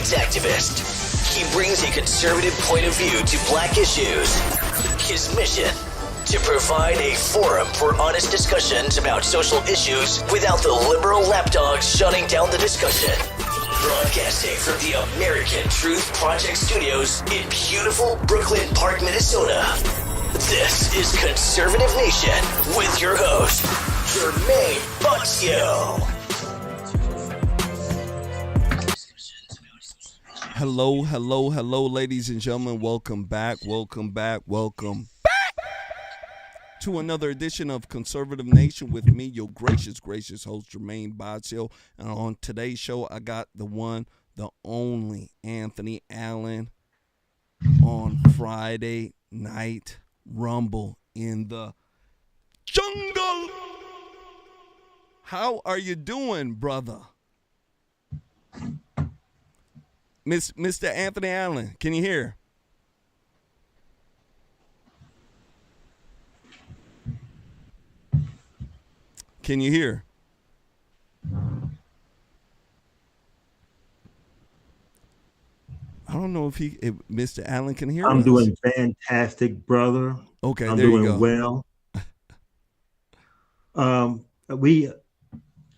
rights activist. He brings a conservative point of view to black issues. His mission: to provide a forum for honest discussions about social issues without the liberal lapdogs shutting down the discussion. Broadcasting from the American Truth Project studios in beautiful Brooklyn Park, Minnesota. This is Conservative Nation with your host, Jermain Botsio. Hello, ladies and gentlemen. Welcome back to another edition of Conservative Nation with me, your gracious host, Jermain Botsio. And on today's show, I got the one, the only Anthony Allen on Friday Night Rumble in the jungle. How are you doing, brother? Mr. Anthony Allen, can you hear? Can you hear? I don't know if Mr. Allen can hear. I'm doing fantastic, brother. Okay, I'm there you doing go. Well.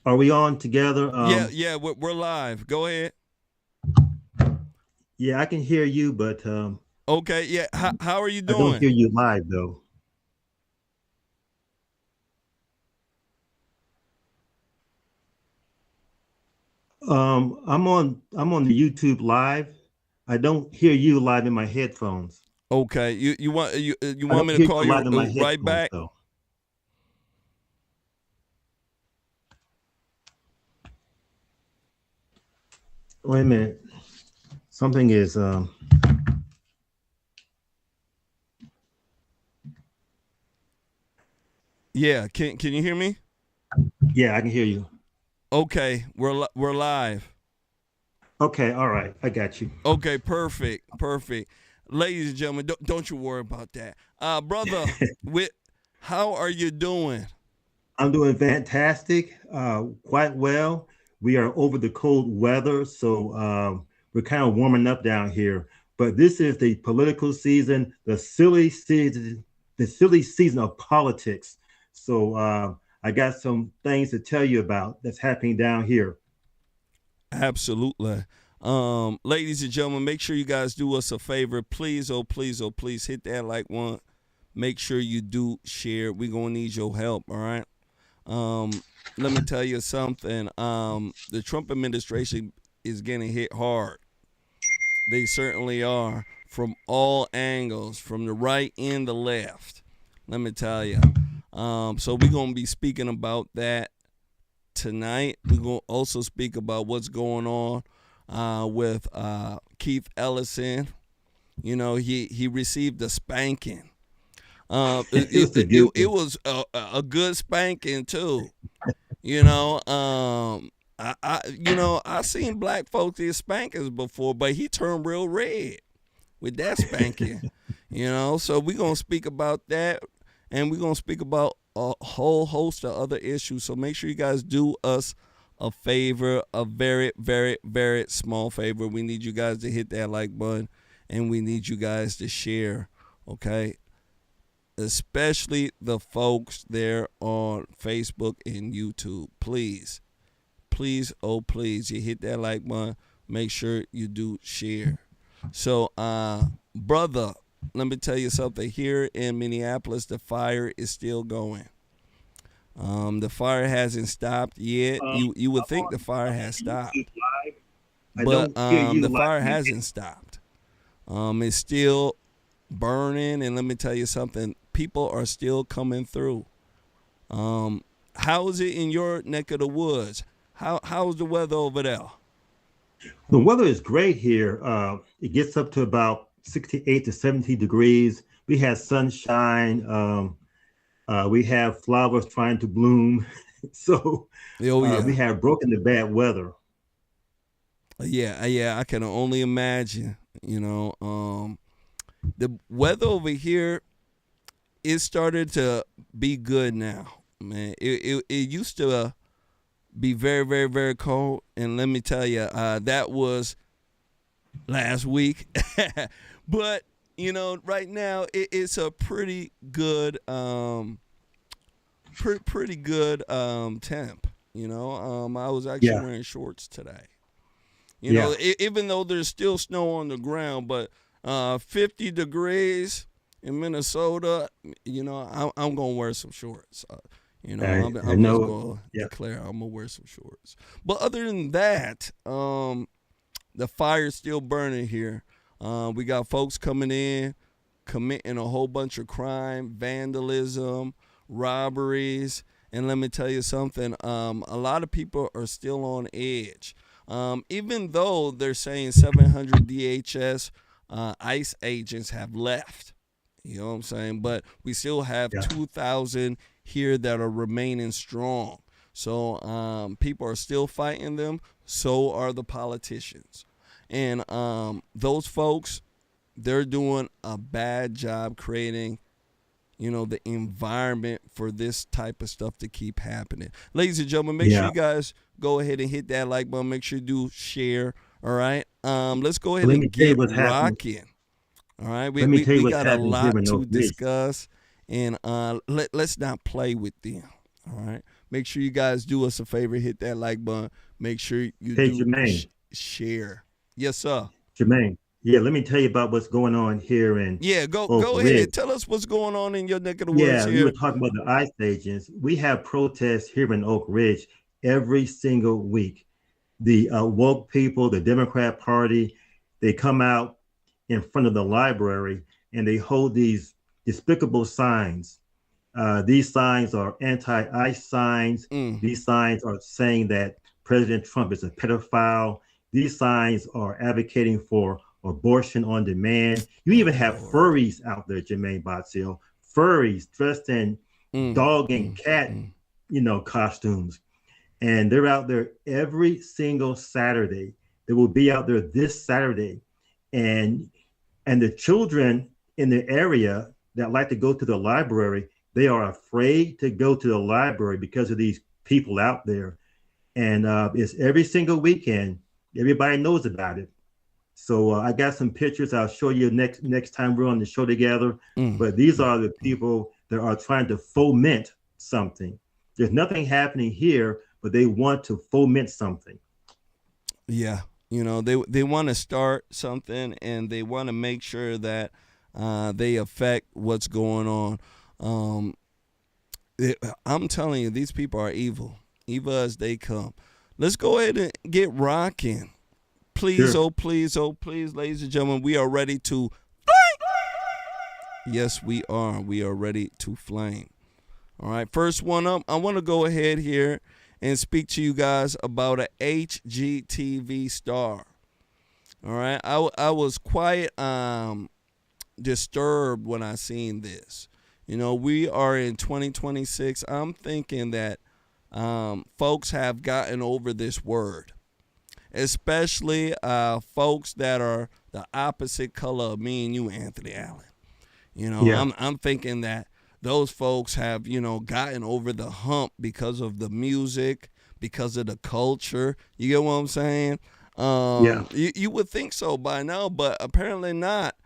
Are we on together? Yeah, we're live. Go ahead. Yeah, I can hear you, but okay, yeah. How are you doing? I don't hear you live though. I'm on the YouTube live. I don't hear you live in my headphones. Okay, you want me to call you right back? Though. Wait a minute. Something is Yeah, can you hear me? Yeah, I can hear you. Okay, we're live. Okay, all right, I got you. Okay, perfect. Ladies and gentlemen, don't you worry about that. Brother, with how are you doing? I'm doing fantastic, quite well. We are over the cold weather, so we're kind of warming up down here. But this is the political season, the silly season of politics. So I got some things to tell you about that's happening down here. Absolutely. Ladies and gentlemen, make sure you guys do us a favor. Please, oh please, oh please, hit that like one. Make sure you do share. We're gonna need your help, all right? Let me tell you something. The Trump administration is getting hit hard. They certainly are from all angles, from the right and the left. Let me tell you. So we're gonna be speaking about that tonight. We're gonna also speak about what's going on with Keith Ellison. You know, he received a spanking. It was a good spanking too. You know, I seen black folks get spankings before, but he turned real red with that spanking. You know, so we're gonna speak about that, and we're gonna speak about a whole host of other issues. So make sure you guys do us a favor, a very, very, very small favor. We need you guys to hit that like button, and we need you guys to share. Okay, especially the folks there on Facebook and YouTube. Please, oh please, you hit that like button. Make sure you do share. So, brother, let me tell you something. Here in Minneapolis, the fire is still going. The fire hasn't stopped yet. You would think the fire has stopped, but the fire hasn't stopped. It's still burning, and let me tell you something. People are still coming through. How is it in your neck of the woods? How's the weather over there? The weather is great here. It gets up to about 68 to 70 degrees. We have sunshine. We have flowers trying to bloom. So we have broken the bad weather. Yeah, I can only imagine. You know, the weather over here, it started to be good now, man. It used to be very, very, very cold, and let me tell you, that was last week. But you know, right now it's a pretty good, pretty good temp. You know, I was actually wearing shorts today. You know, even though there's still snow on the ground, but 50 degrees in Minnesota, you know, I'm gonna wear some shorts. You know, I'm just gonna declare I'm gonna wear some shorts. But other than that, the fire's still burning here. We got folks coming in, committing a whole bunch of crime, vandalism, robberies, and let me tell you something. A lot of people are still on edge. Even though they're saying 700 DHS ICE agents have left. You know what I'm saying? But we still have 2,000 here that are remaining strong. So people are still fighting them. So are the politicians. And those folks, they're doing a bad job creating, you know, the environment for this type of stuff to keep happening. Ladies and gentlemen, make sure you guys go ahead and hit that like button. Make sure you do share. All right. Let's go ahead and get rocking. All right. We got a lot to discuss, and let's not play with them. All right. Make sure you guys do us a favor. Hit that like button. Make sure you do share. Yes, sir. Jermain. Yeah, let me tell you about what's going on here in go ahead. Tell us what's going on in your neck of the woods here. You were talking about the ICE agents. We have protests here in Oak Ridge every single week. The woke people, the Democrat Party, they come out in front of the library and they hold these despicable signs. These signs are anti-ICE signs. These signs are saying that President Trump is a pedophile. These signs are advocating for abortion on demand. You even have furries out there, Jermain Botsio. Furries dressed in dog and cat, costumes, and they're out there every single Saturday. They will be out there this Saturday, and the children in the area that like to go to the library, they are afraid to go to the library because of these people out there. And it's every single weekend. Everybody knows about it. So I got some pictures I'll show you next time we're on the show together. But these are the people that are trying to foment something. There's nothing happening here, but they want to foment something. Yeah. They want to start something, and they want to make sure that they affect what's going on. I'm telling you, these people are evil as they come. Let's go ahead and get rocking. Please, sure. Please, ladies and gentlemen, we are ready to flame. Yes, we are. We are ready to flame. All right, first one up, I want to go ahead here and speak to you guys about a HGTV star. All right, I was quite disturbed when I seen this. We are in 2026. I'm thinking that folks have gotten over this word, especially folks that are the opposite color of me and you, Anthony Allen. Yeah. I'm thinking that those folks have, gotten over the hump because of the music, because of the culture. You get what I'm saying? Yeah. You would think so by now, but apparently not.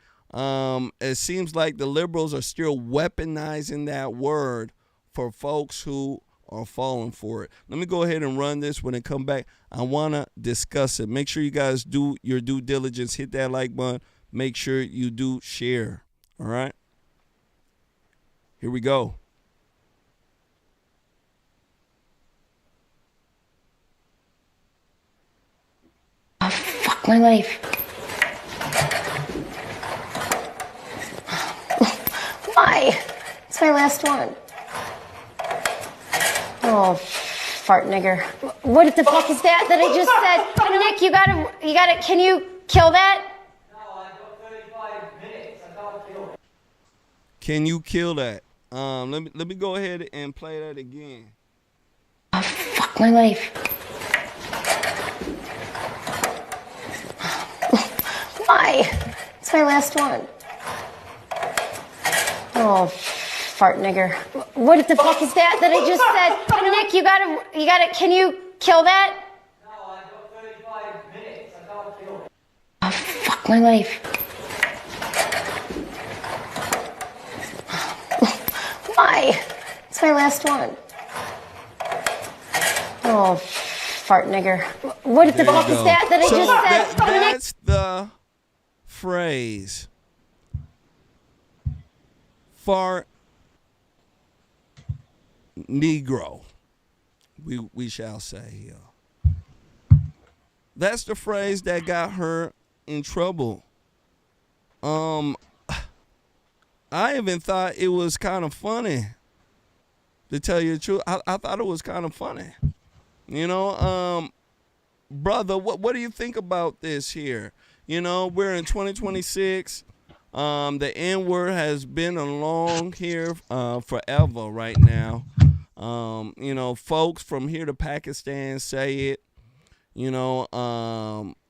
It seems like the liberals are still weaponizing that word for folks who are falling for it. Let me go ahead and run this. When it come back, I want to discuss it. Make sure you guys do your due diligence. Hit that like button. Make sure you do share. All right? Here we go. Oh, fuck my life. Why? It's my last one. Oh, fart nigger. What the fuck is that I just said? Oh, Nick, you gotta, can you kill that? No, I got 35 minutes. I can't kill it. Can you kill that? Let me go ahead and play that again. Oh, fuck my life. Why? It's my last one. Oh, fart nigger. What the fuck is that I just said? Oh, Nick, you gotta, can you kill that? No, I got 35 minutes. I can't kill it. Oh, fuck my life. Why? It's my last one. Oh, fart nigger. What the fuck is that I just said? That's the phrase. Fart Negro, we shall say here. That's the phrase that got her in trouble. I even thought it was kind of funny, to tell you the truth. I thought it was kind of funny. Brother, what do you think about this here? We're in 2026. The N-word has been along here forever right now. Folks from here to Pakistan say it.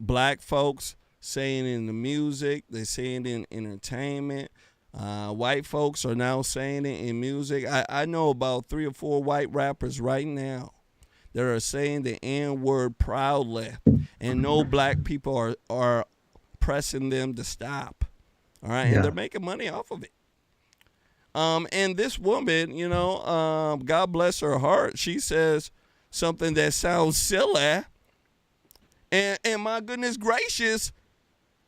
Black folks saying it in the music. They say it in entertainment. White folks are now saying it in music. I know about 3 or 4 white rappers right now that are saying the N-word proudly, and no black people are pressing them to stop. All right, and they're making money off of it. And this woman, God bless her heart, she says something that sounds silly, and my goodness gracious,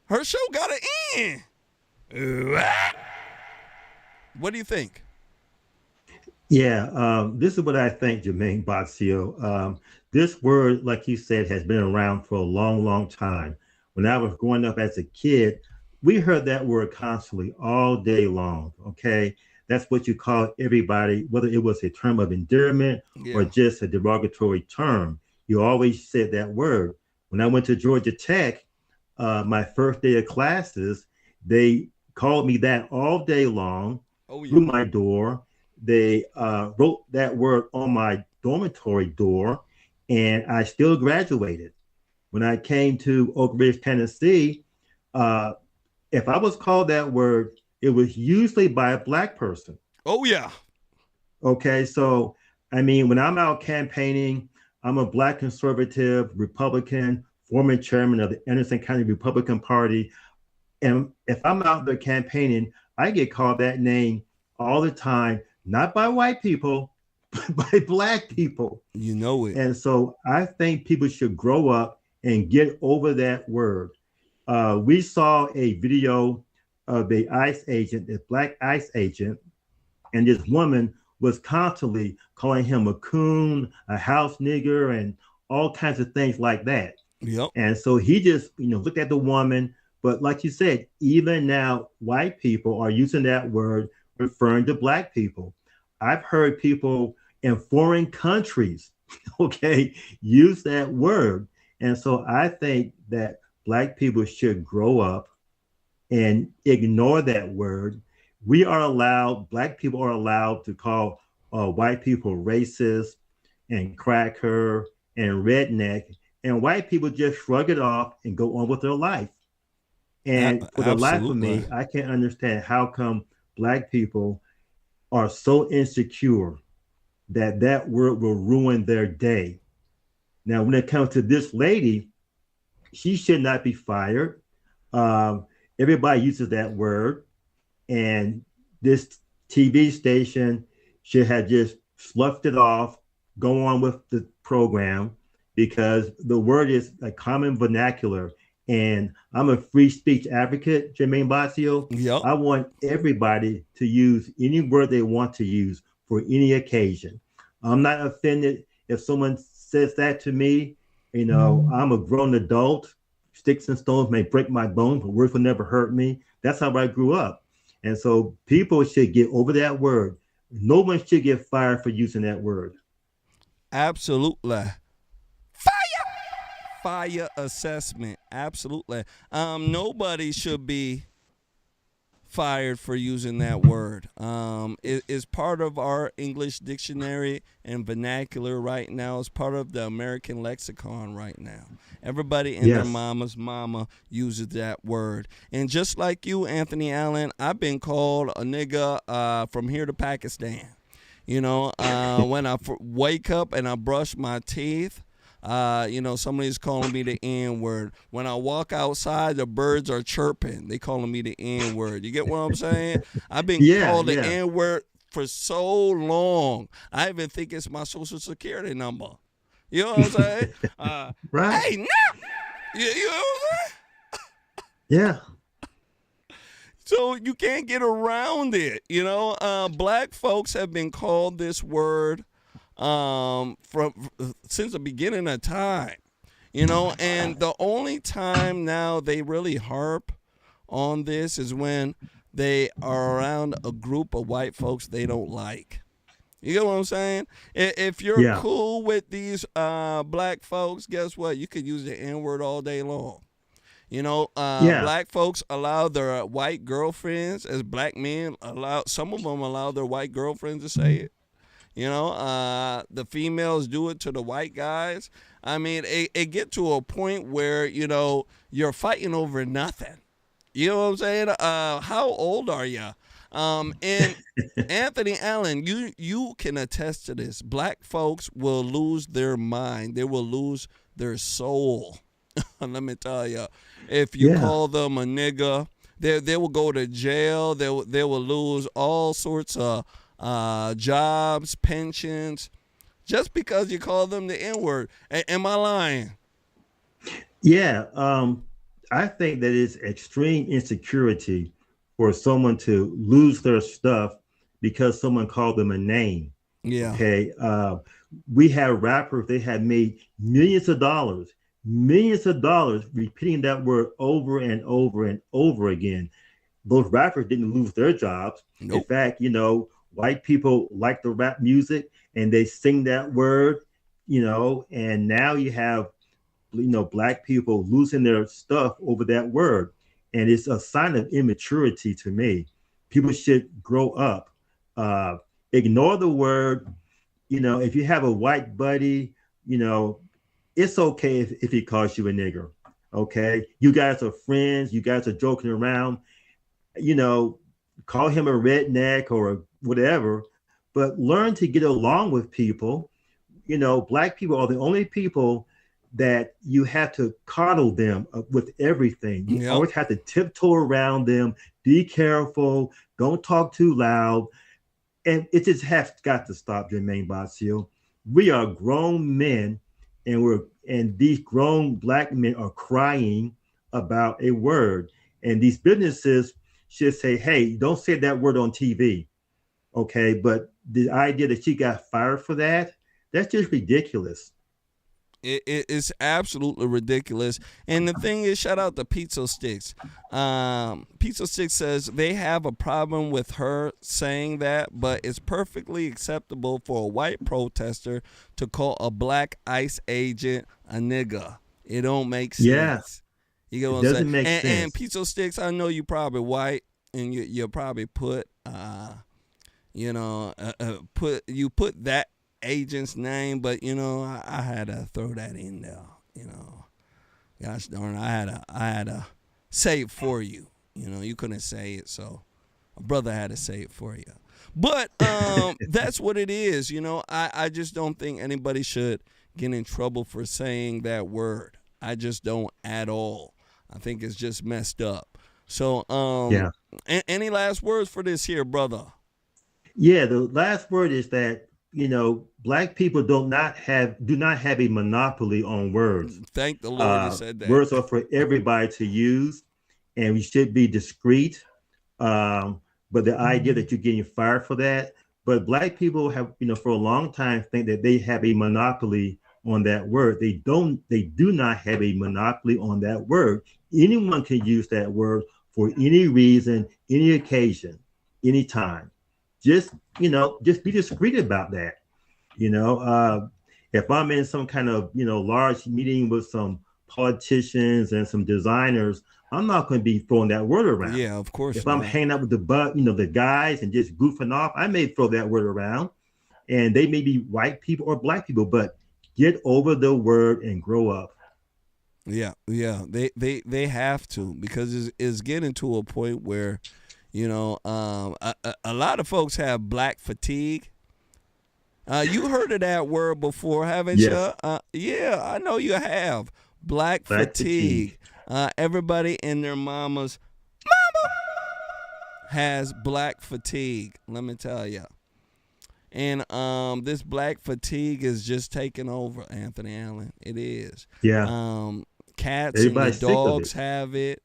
her show got an end. What do you think? Yeah, this is what I think, Jermain, Botsio. This word, like you said, has been around for a long, long time. When I was growing up as a kid, we heard that word constantly all day long, okay? That's what you call everybody, whether it was a term of endearment or just a derogatory term. You always said that word. When I went to Georgia Tech, my first day of classes, they called me that all day long through my door. They wrote that word on my dormitory door, and I still graduated. When I came to Oak Ridge, Tennessee, if I was called that word, it was usually by a Black person. Oh, yeah. Okay, so I mean, when I'm out campaigning, I'm a Black conservative Republican, former chairman of the Anderson County Republican Party. And if I'm out there campaigning, I get called that name all the time, not by white people, but by Black people. You know it. And so I think people should grow up and get over that word. We saw a video of a ICE agent, a Black ICE agent, and this woman was constantly calling him a coon, a house nigger, and all kinds of things like that. Yep. And so he just, looked at the woman. But like you said, even now, white people are using that word referring to Black people. I've heard people in foreign countries, use that word. And so I think that Black people should grow up and ignore that word. Black people are allowed to call white people racist and cracker and redneck, and white people just shrug it off and go on with their life. And for the life of me, I can't understand how come Black people are so insecure that that word will ruin their day. Now, when it comes to this lady, she should not be fired. Everybody uses that word. And this TV station should have just sloughed it off, go on with the program, because the word is a common vernacular. And I'm a free speech advocate, Jermain Botsio. Yep. I want everybody to use any word they want to use for any occasion. I'm not offended if someone says that to me. I'm a grown adult. Sticks and stones may break my bones, but words will never hurt me. That's how I grew up. And so people should get over that word. No one should get fired for using that word. Absolutely. Fire assessment. Absolutely. Nobody should be fired for using that word. It is part of our English dictionary and vernacular right now. It's part of the American lexicon right now. Everybody and their mama's mama uses that word. And just like you, Anthony Allen, I've been called a nigga from here to Pakistan. When I wake up and I brush my teeth, somebody's calling me the N-word. When I walk outside, the birds are chirping. They calling me the N-word. You get what I'm saying? I've been called the N-word for so long. I even think it's my social security number. You know what I'm saying? Right. Hey, no! You know what I'm saying? Yeah. So you can't get around it. Black folks have been called this word since the beginning of time, and the only time now they really harp on this is when they are around a group of white folks they don't like. You get what I'm saying? If you're cool with these Black folks, guess what? You could use the N-word all day long. Black folks allow their white girlfriends, as Black men some of them allow their white girlfriends to say it. The females do it to the white guys. I mean, it get to a point where, you're fighting over nothing. You know what I'm saying? How old are you? And Anthony Allen, you can attest to this. Black folks will lose their mind. They will lose their soul. Let me tell you, if you call them a nigga, they will go to jail. They will lose all sorts of jobs, pensions, just because you call them the N-word. Am I lying? Yeah, I think that it's extreme insecurity for someone to lose their stuff because someone called them a name. Yeah. Okay. We have rappers, they have made millions of dollars repeating that word over and over and over again. Those rappers didn't lose their jobs. Nope. In fact, white people like the rap music and they sing that word, and now you have, Black people losing their stuff over that word. And it's a sign of immaturity to me. People should grow up, ignore the word, if you have a white buddy, it's okay if he calls you a nigger. Okay. You guys are friends. You guys are joking around, call him a redneck or whatever, but learn to get along with people. Black people are the only people that you have to coddle them with everything. You always have to tiptoe around them, be careful, don't talk too loud. And it just has got to stop, Jermain Botsio. We are grown men, and these grown Black men are crying about a word. And these businesses should say, hey, don't say that word on TV. Okay, but the idea that she got fired for that's just ridiculous. It's absolutely ridiculous. And the thing is, shout out to Pizza Sticks. Pizza Sticks says they have a problem with her saying that, but it's perfectly acceptable for a white protester to call a black ICE agent a nigga. It don't make sense. Yeah. You get what I'm saying? And Pizza Sticks, I know you probably white, and you probably put put that agent's name, but I had to throw that in there. Gosh darn, I had to say it for you. You couldn't say it, so a brother had to say it for you. But that's what it is. I just don't think anybody should get in trouble for saying that word. I just don't at all. I think it's just messed up. So any last words for this here, brother? Yeah, the last word is that Black people do not have a monopoly on words. Thank the Lord you said that. Words are for everybody to use, and we should be discreet. But the idea that you're getting fired for that, but Black people have, for a long time think that they have a monopoly on that word. They do not have a monopoly on that word. Anyone can use that word for any reason, any occasion, anytime. Just be discreet about that. If I'm in some kind of, large meeting with some politicians and some designers, I'm not going to be throwing that word around. Yeah, of course. If I'm hanging out with the guys and just goofing off, I may throw that word around, and they may be white people or Black people, but get over the word and grow up. Yeah. They have to, because it's getting to a point where, a lot of folks have black fatigue. You heard of that word before, haven't you? Yeah, I know you have. Black fatigue. Everybody and their mama has black fatigue, let me tell you. And this black fatigue is just taking over, Anthony Allen. It is. Yeah. Cats and the dogs have it.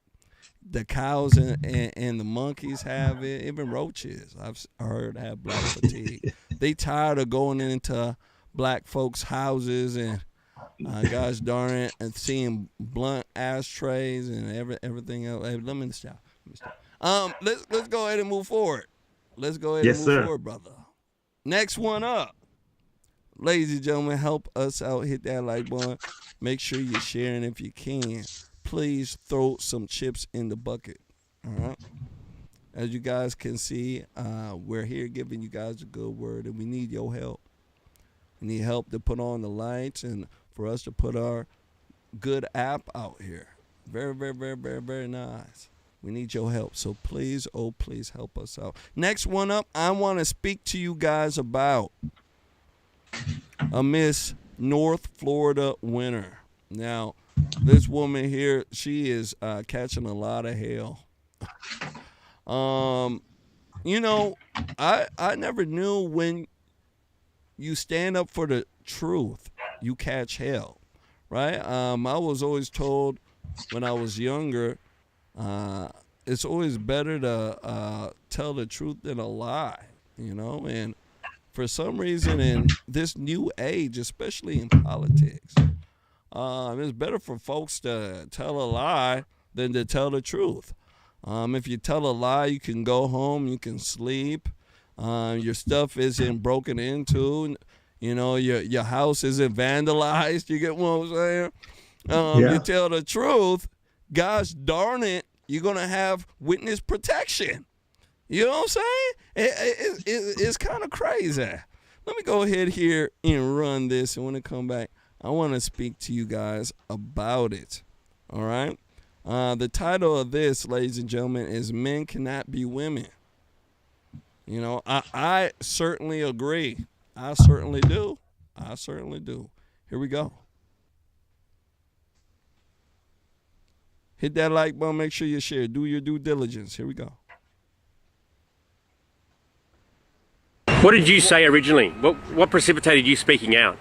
The cows and the monkeys have it. Even roaches, I've heard, have black fatigue. They tired of going into Black folks' houses and, gosh darn it, and seeing blunt ashtrays and everything else. Hey, let me stop. Let's go ahead and move forward. Let's go ahead and move forward, brother. Next one up. Ladies and gentlemen, help us out. Hit that like button. Make sure you're sharing if you can. Please throw some chips in the bucket. All right. As you guys can see, we're here giving you guys a good word, and we need your help. We need help to put on the lights and for us to put our good app out here. Very, very, very, very, very nice. We need your help. So please, oh, please help us out. Next one up, I want to speak to you guys about a Miss North Florida winner. Now, this woman here, she is catching a lot of hell. I never knew when you stand up for the truth, you catch hell, right? I was always told when I was younger, it's always better to tell the truth than a lie, and for some reason in this new age, especially in politics, it's better for folks to tell a lie than to tell the truth. If you tell a lie, you can go home, you can sleep, your stuff isn't broken into, your house isn't vandalized. You get what I'm saying? You tell the truth, gosh darn it, you're going to have witness protection. You know what I'm saying? It's kind of crazy. let me go ahead here and run this. And when I come back, I want to speak to you guys about it. All right? The title of this, ladies and gentlemen, is Men Cannot Be Women. You know, I certainly agree. I certainly do. Here we go. Hit that like button. Make sure you share. Do your due diligence. Here we go. What did you say originally? What precipitated you speaking out?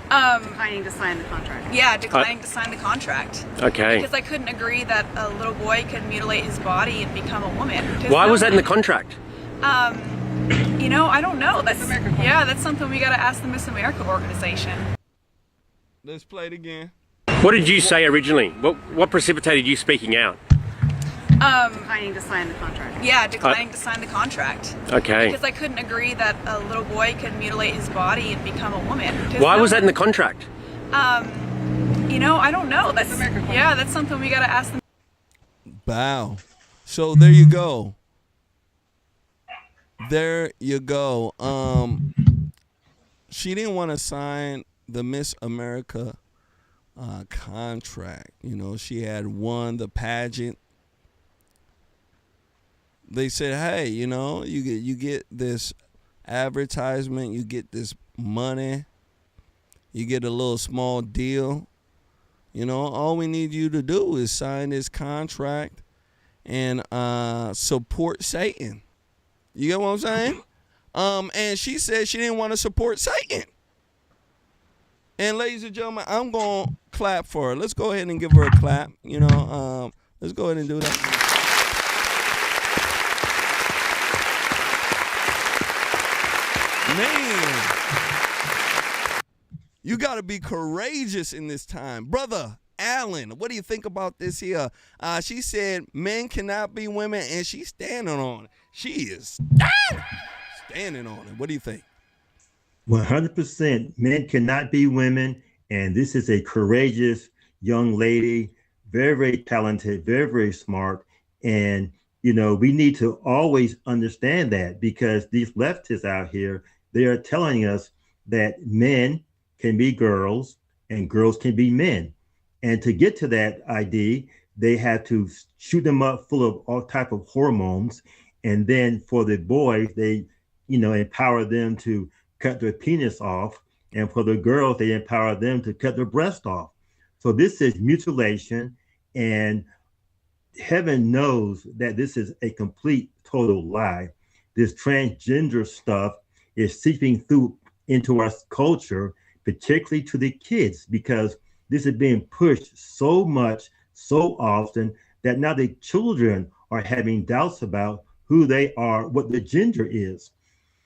Declining to sign the contract. Yeah, declining to sign the contract. Okay. Because I couldn't agree that a little boy could mutilate his body and become a woman. Why was that in the contract? You know, I don't know. That's something we got to ask the Miss America organization. Let's play it again. What did you say originally? What precipitated you speaking out? Declining to sign the contract. Yeah, declining to sign the contract. Okay. Because I couldn't agree that a little boy could mutilate his body and become a woman. Why was that in the contract? You know, I don't know. That's something we got to ask them. Wow. So there you go. There you go. She didn't want to sign the Miss America contract. You know, she had won the pageant. They said, hey, you know, you get this advertisement, you get this money, you get a little small deal. You know, all we need you to do is sign this contract and support Satan. You get what I'm saying? And she said she didn't want to support Satan. And ladies and gentlemen, I'm going to clap for her. Let's go ahead and give her a clap. You know, let's go ahead and do that. Man, you got to be courageous in this time. Brother Allen, what do you think about this here? She said men cannot be women, and she's standing on it. She is standing on it. What do you think? 100%. Men cannot be women, and this is a courageous young lady, very, very talented, very, very smart. And, you know, we need to always understand that, because these leftists out here, they are telling us that men can be girls and girls can be men. And to get to that idea, they have to shoot them up full of all type of hormones. And then for the boys, they, you know, empower them to cut their penis off. And for the girls, they empower them to cut their breast off. So this is mutilation. And heaven knows that this is a complete, total lie. This transgender stuff is seeping through into our culture, particularly to the kids, because this is being pushed so much, so often, that now the children are having doubts about who they are, what the gender is.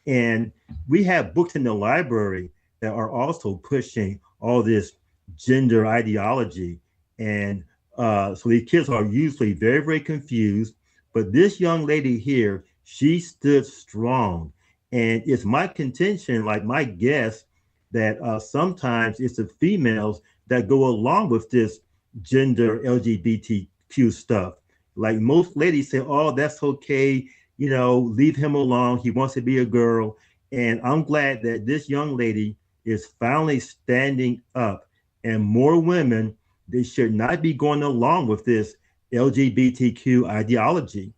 And we have books in the library that are also pushing all this gender ideology. And so these kids are usually very, very confused. But this young lady here, she stood strong. And it's my contention, like my guess, that sometimes it's the females that go along with this gender LGBTQ stuff. Like most ladies say, oh, that's okay, you know, leave him alone. He wants to be a girl. And I'm glad that this young lady is finally standing up. And more women, they should not be going along with this LGBTQ ideology.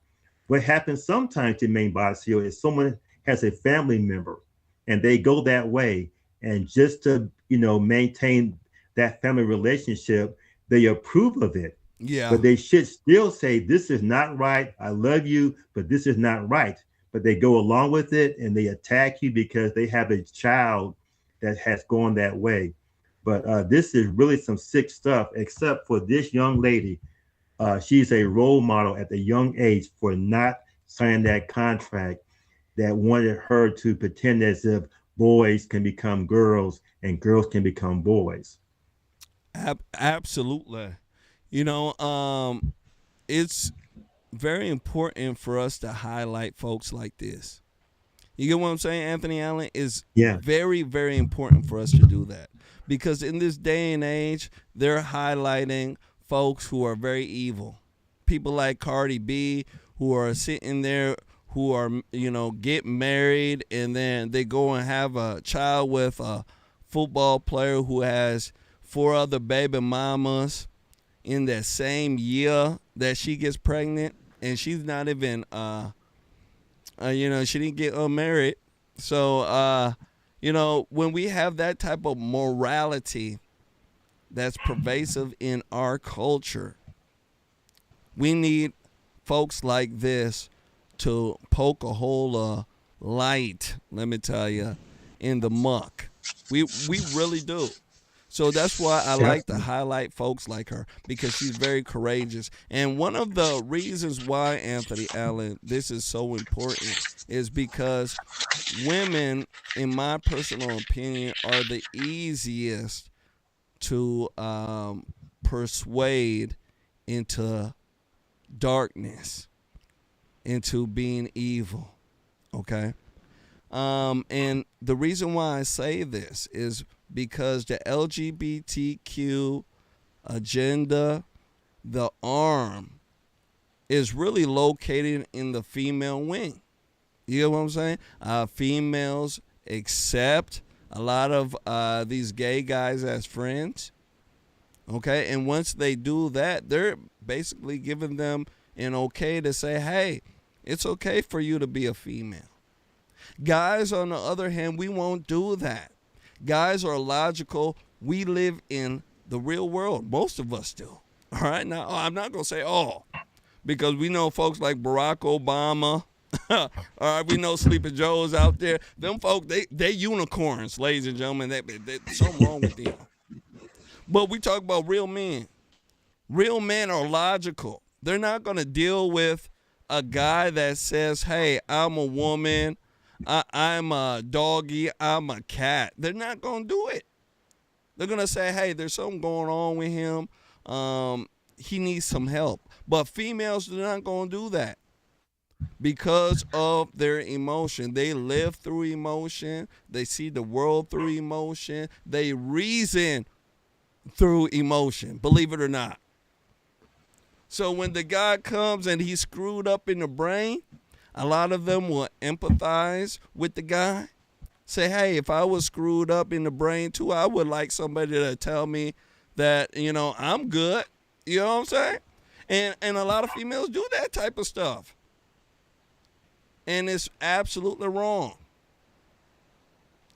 What happens sometimes in Maine Botsio is someone has a family member and they go that way. And just to, you know, maintain that family relationship, they approve of it. Yeah. But they should still say, this is not right. I love you, but this is not right. But they go along with it and they attack you because they have a child that has gone that way. But this is really some sick stuff, except for this young lady. She's a role model at the young age for not signing that contract that wanted her to pretend as if boys can become girls and girls can become boys. Absolutely. You know, it's very important for us to highlight folks like this. You get what I'm saying, Anthony Allen? It's very, very important for us to do that. Because in this day and age, they're highlighting folks who are very evil. People like Cardi B, who are sitting there, who are, get married and then they go and have a child with a football player who has 4 other baby mamas in that same year that she gets pregnant, and she's not even, she didn't get married. So, when we have that type of morality that's pervasive in our culture, we need folks like this to poke a hole of light, let me tell you, in the muck. We really do. So that's why I like to highlight folks like her, because she's very courageous. And one of the reasons why, Anthony Allen, this is so important is because women, in my personal opinion, are the easiest to persuade into darkness, into being evil, okay? And the reason why I say this is because the LGBTQ agenda, the arm, is really located in the female wing. You get what I'm saying? Females accept a lot of these gay guys as friends, okay? And once they do that, they're basically giving them an okay to say, hey, it's okay for you to be a female. Guys, on the other hand, we won't do that. Guys are logical. We live in the real world. Most of us do. All right? Now, I'm not going to say all, because we know folks like Barack Obama. All right, we know Sleepy Joe's out there. Them folk, they unicorns, ladies and gentlemen. There's something wrong with them. But we talk about real men. Real men are logical. They're not going to deal with a guy that says, hey, I'm a woman, I'm a doggy, I'm a cat. They're not going to do it. They're going to say, hey, there's something going on with him. He needs some help. But females are not going to do that because of their emotion. They live through emotion. They see the world through emotion. They reason through emotion, believe it or not. So when the guy comes and he's screwed up in the brain, a lot of them will empathize with the guy. Say, hey, if I was screwed up in the brain too, I would like somebody to tell me that, I'm good. You know what I'm saying? And a lot of females do that type of stuff. And it's absolutely wrong.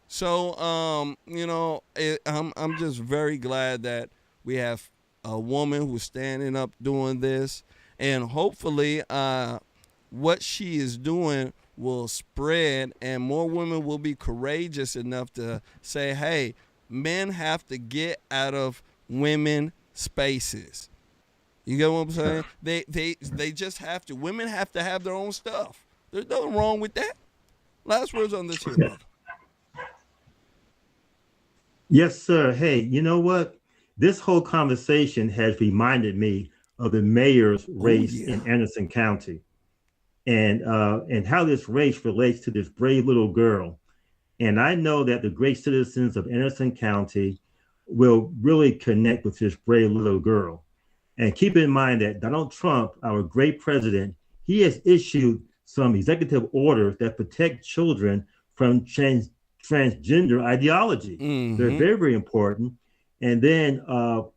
So, I'm just very glad that we have a woman who's standing up doing this, and hopefully what she is doing will spread and more women will be courageous enough to say, hey, men have to get out of women spaces. You get what I'm saying? They just have to. Women have to have their own stuff. There's nothing wrong with that. Last words on this here, brother. Yes, sir. Hey, you know what? This whole conversation has reminded me of the mayor's race in Anderson County, and how this race relates to this brave little girl. And I know that the great citizens of Anderson County will really connect with this brave little girl. And keep in mind that Donald Trump, our great president, he has issued some executive orders that protect children from transgender ideology. Mm-hmm. They're very, very important. And then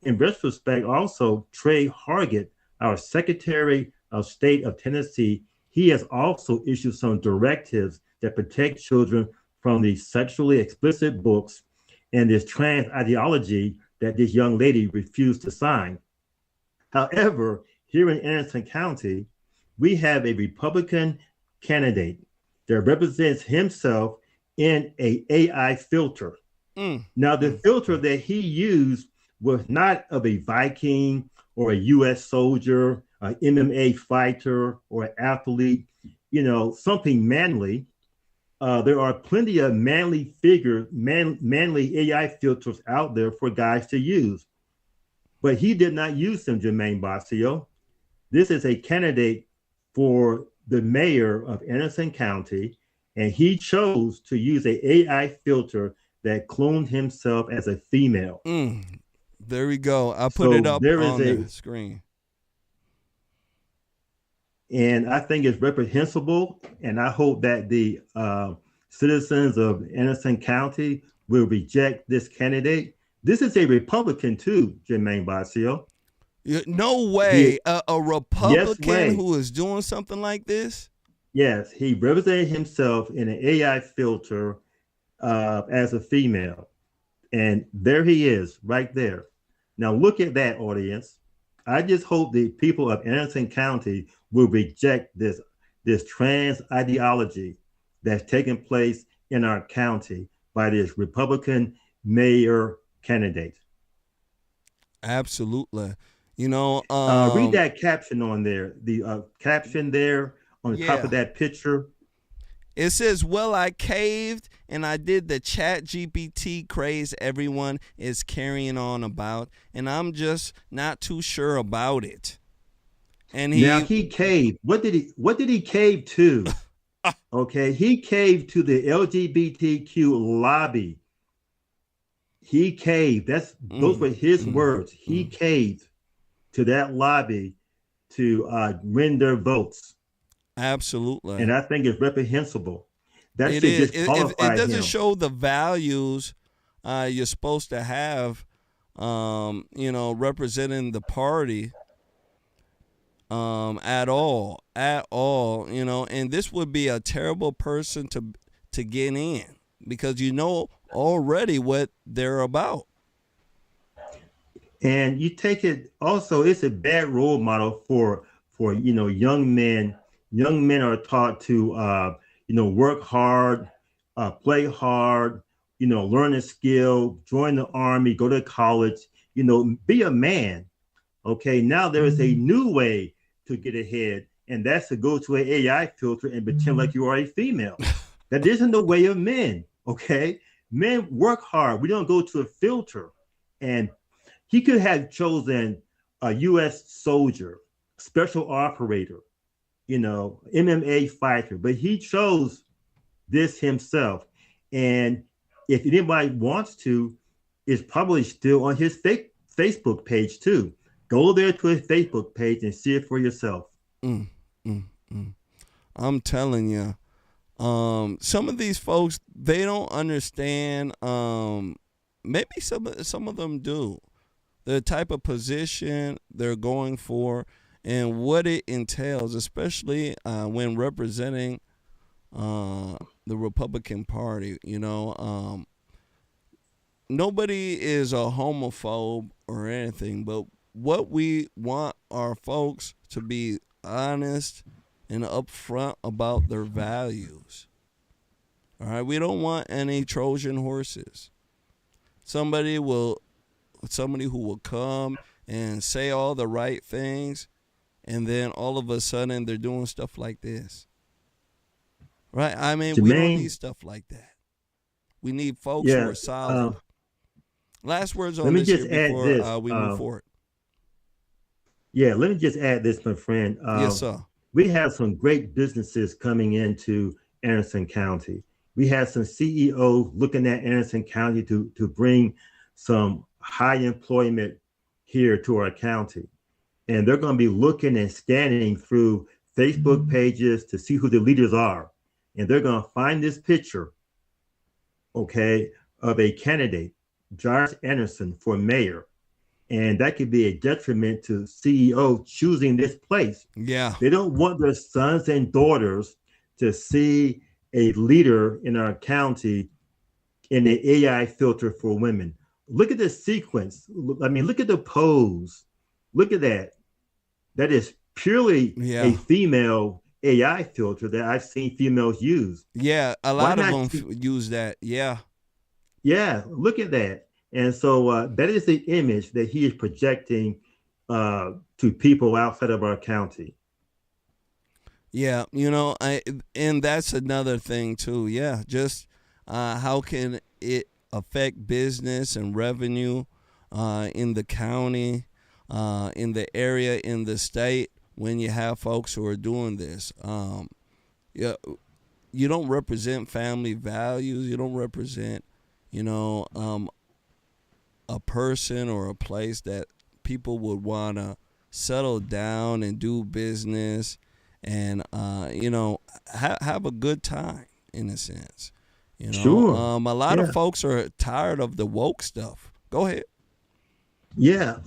in retrospect, also Trey Hargett, our Secretary of State of Tennessee, he has also issued some directives that protect children from the sexually explicit books and this trans ideology that this young lady refused to sign. However, here in Anderson County, we have a Republican candidate that represents himself in an AI filter. Now, the filter that he used was not of a Viking or a U.S. soldier, an MMA fighter, or an athlete, something manly. There are plenty of manly manly AI filters out there for guys to use. But he did not use them, Jermain Botsio. This is a candidate for the mayor of Ellison County, and he chose to use an AI filter that cloned himself as a female. There we go. I'll put it up on the screen. And I think it's reprehensible. And I hope that the citizens of Anderson County will reject this candidate. This is a Republican too, Jermain Botsio. No way. A Yes Republican way. who is doing something like this? Yes, he represented himself in an AI filter as a female. And there he is, right there. Now look at that, audience. I just hope the people of Anderson County will reject this trans ideology that's taking place in our county by this Republican mayor candidate. Absolutely. You know, Read that caption on there. The caption there on the top of that picture. It says, well, I caved and I did the chat GPT craze everyone is carrying on about, and I'm just not too sure about it. And he caved. What did he cave to? Okay, he caved to the LGBTQ lobby. He caved. Those were his words. He caved to that lobby to win their votes. Absolutely. And I think it's reprehensible. That it should is. disqualify it doesn't him. show the values you're supposed to have, representing the party at all, and this would be a terrible person to get in because you know already what they're about. And you take it also, it's a bad role model for young men. Young men are taught to work hard, play hard, learn a skill, join the army, go to college, be a man. Okay, now there is a new way to get ahead, and that's to go to an AI filter and pretend like you are a female. That isn't the way of men. Okay, men work hard. We don't go to a filter. And he could have chosen a U.S. soldier, special operator, MMA fighter, but he chose this himself. And if anybody wants to, it's probably still on his Facebook page too. Go there to his Facebook page and see it for yourself. I'm telling you, some of these folks, they don't understand. Maybe some of them do. The type of position they're going for and what it entails, especially when representing the Republican Party. Nobody is a homophobe or anything, but what we want our folks to be honest and upfront about their values. All right, we don't want any Trojan horses. Somebody who will come and say all the right things, and then all of a sudden they're doing stuff like this. Right? I mean, Jermain, we don't need stuff like that. We need folks who are solid. Last words on this here before we move forward. Yeah, let me just add this, my friend. Yes, sir. We have some great businesses coming into Anderson County. We have some CEOs looking at Anderson County to bring some high employment here to our county. And they're going to be looking and scanning through Facebook pages to see who the leaders are. And they're going to find this picture, okay, of a candidate, Josh Anderson, for mayor. And that could be a detriment to CEO choosing this place. Yeah. They don't want their sons and daughters to see a leader in our county in the AI filter for women. Look at the sequence. I mean, look at the pose. Look at that. That is purely a female AI filter that I've seen females use. Yeah, a lot of them use that. Yeah. Yeah, look at that. And so that is the image that he is projecting to people outside of our county. Yeah, and that's another thing too. Yeah, just how can it affect business and revenue in the county, in the area, in the state when you have folks who are doing this? You don't represent family values. You don't represent, a person or a place that people would want to settle down and do business and have a good time in a sense. Sure. A lot of folks are tired of the woke stuff. Go ahead. Yeah,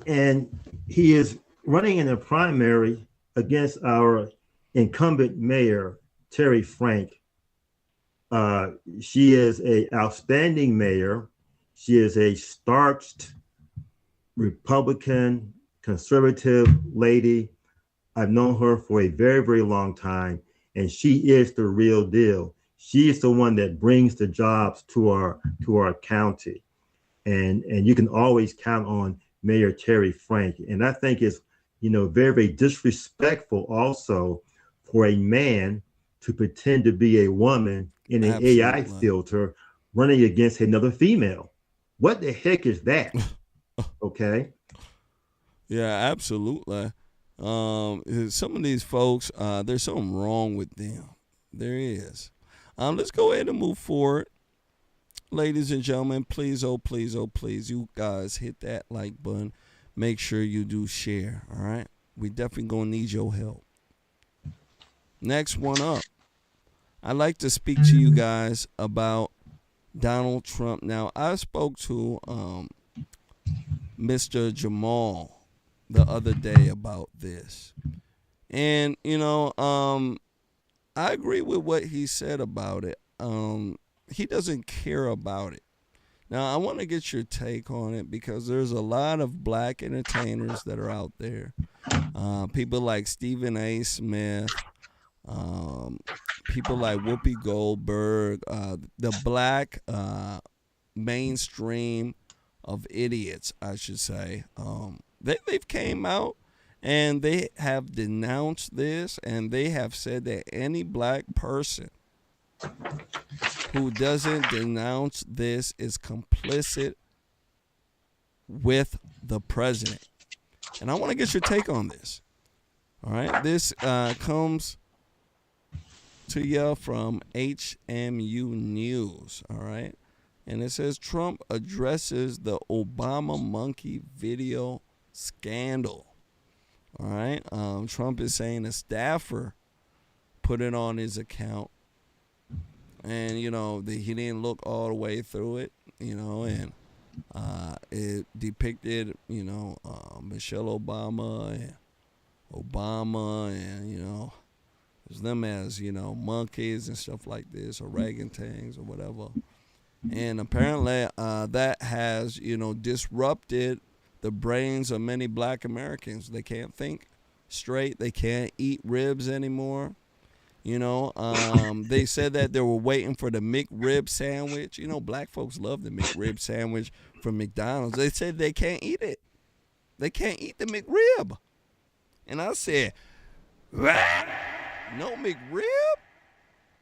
and he is running in a primary against our incumbent mayor, Terry Frank. She is an outstanding mayor. She is a starched Republican, conservative lady. I've known her for a very, very long time, and she is the real deal. She is the one that brings the jobs to our county, and you can always count on Mayor Terry Frank. And I think it's very, very disrespectful also for a man to pretend to be a woman in an Absolutely. AI filter running against another female. What the heck is that? Okay. Yeah, absolutely. Some of these folks, there's something wrong with them. There is. Let's go ahead and move forward. Ladies and gentlemen, please, oh please, you guys hit that like button. Make sure you do share, all right? We definitely gonna need your help. Next one up. I'd like to speak to you guys about Donald Trump. Now, I spoke to Mr. Jamal the other day about this. And, I agree with what he said about it. He doesn't care about it. Now, I want to get your take on it because there's a lot of black entertainers that are out there. People like Stephen A. Smith, people like Whoopi Goldberg, the black mainstream of idiots, I should say. They've came out and they have denounced this, and they have said that any black person who doesn't denounce this is complicit with the president. And I want to get your take on this. All right, this comes to you from HMU News. All right, and it says Trump addresses the Obama monkey video scandal. All right, Trump is saying a staffer put it on his account, and he didn't look all the way through it, and it depicted Michelle Obama and as them as monkeys and stuff like this, or orangutans or whatever. And apparently that has disrupted the brains of many black Americans. They can't think straight. They can't eat ribs anymore. They said that they were waiting for the McRib sandwich. Black folks love the McRib sandwich from McDonald's. They said they can't eat it. They can't eat the McRib. And I said, what? No McRib?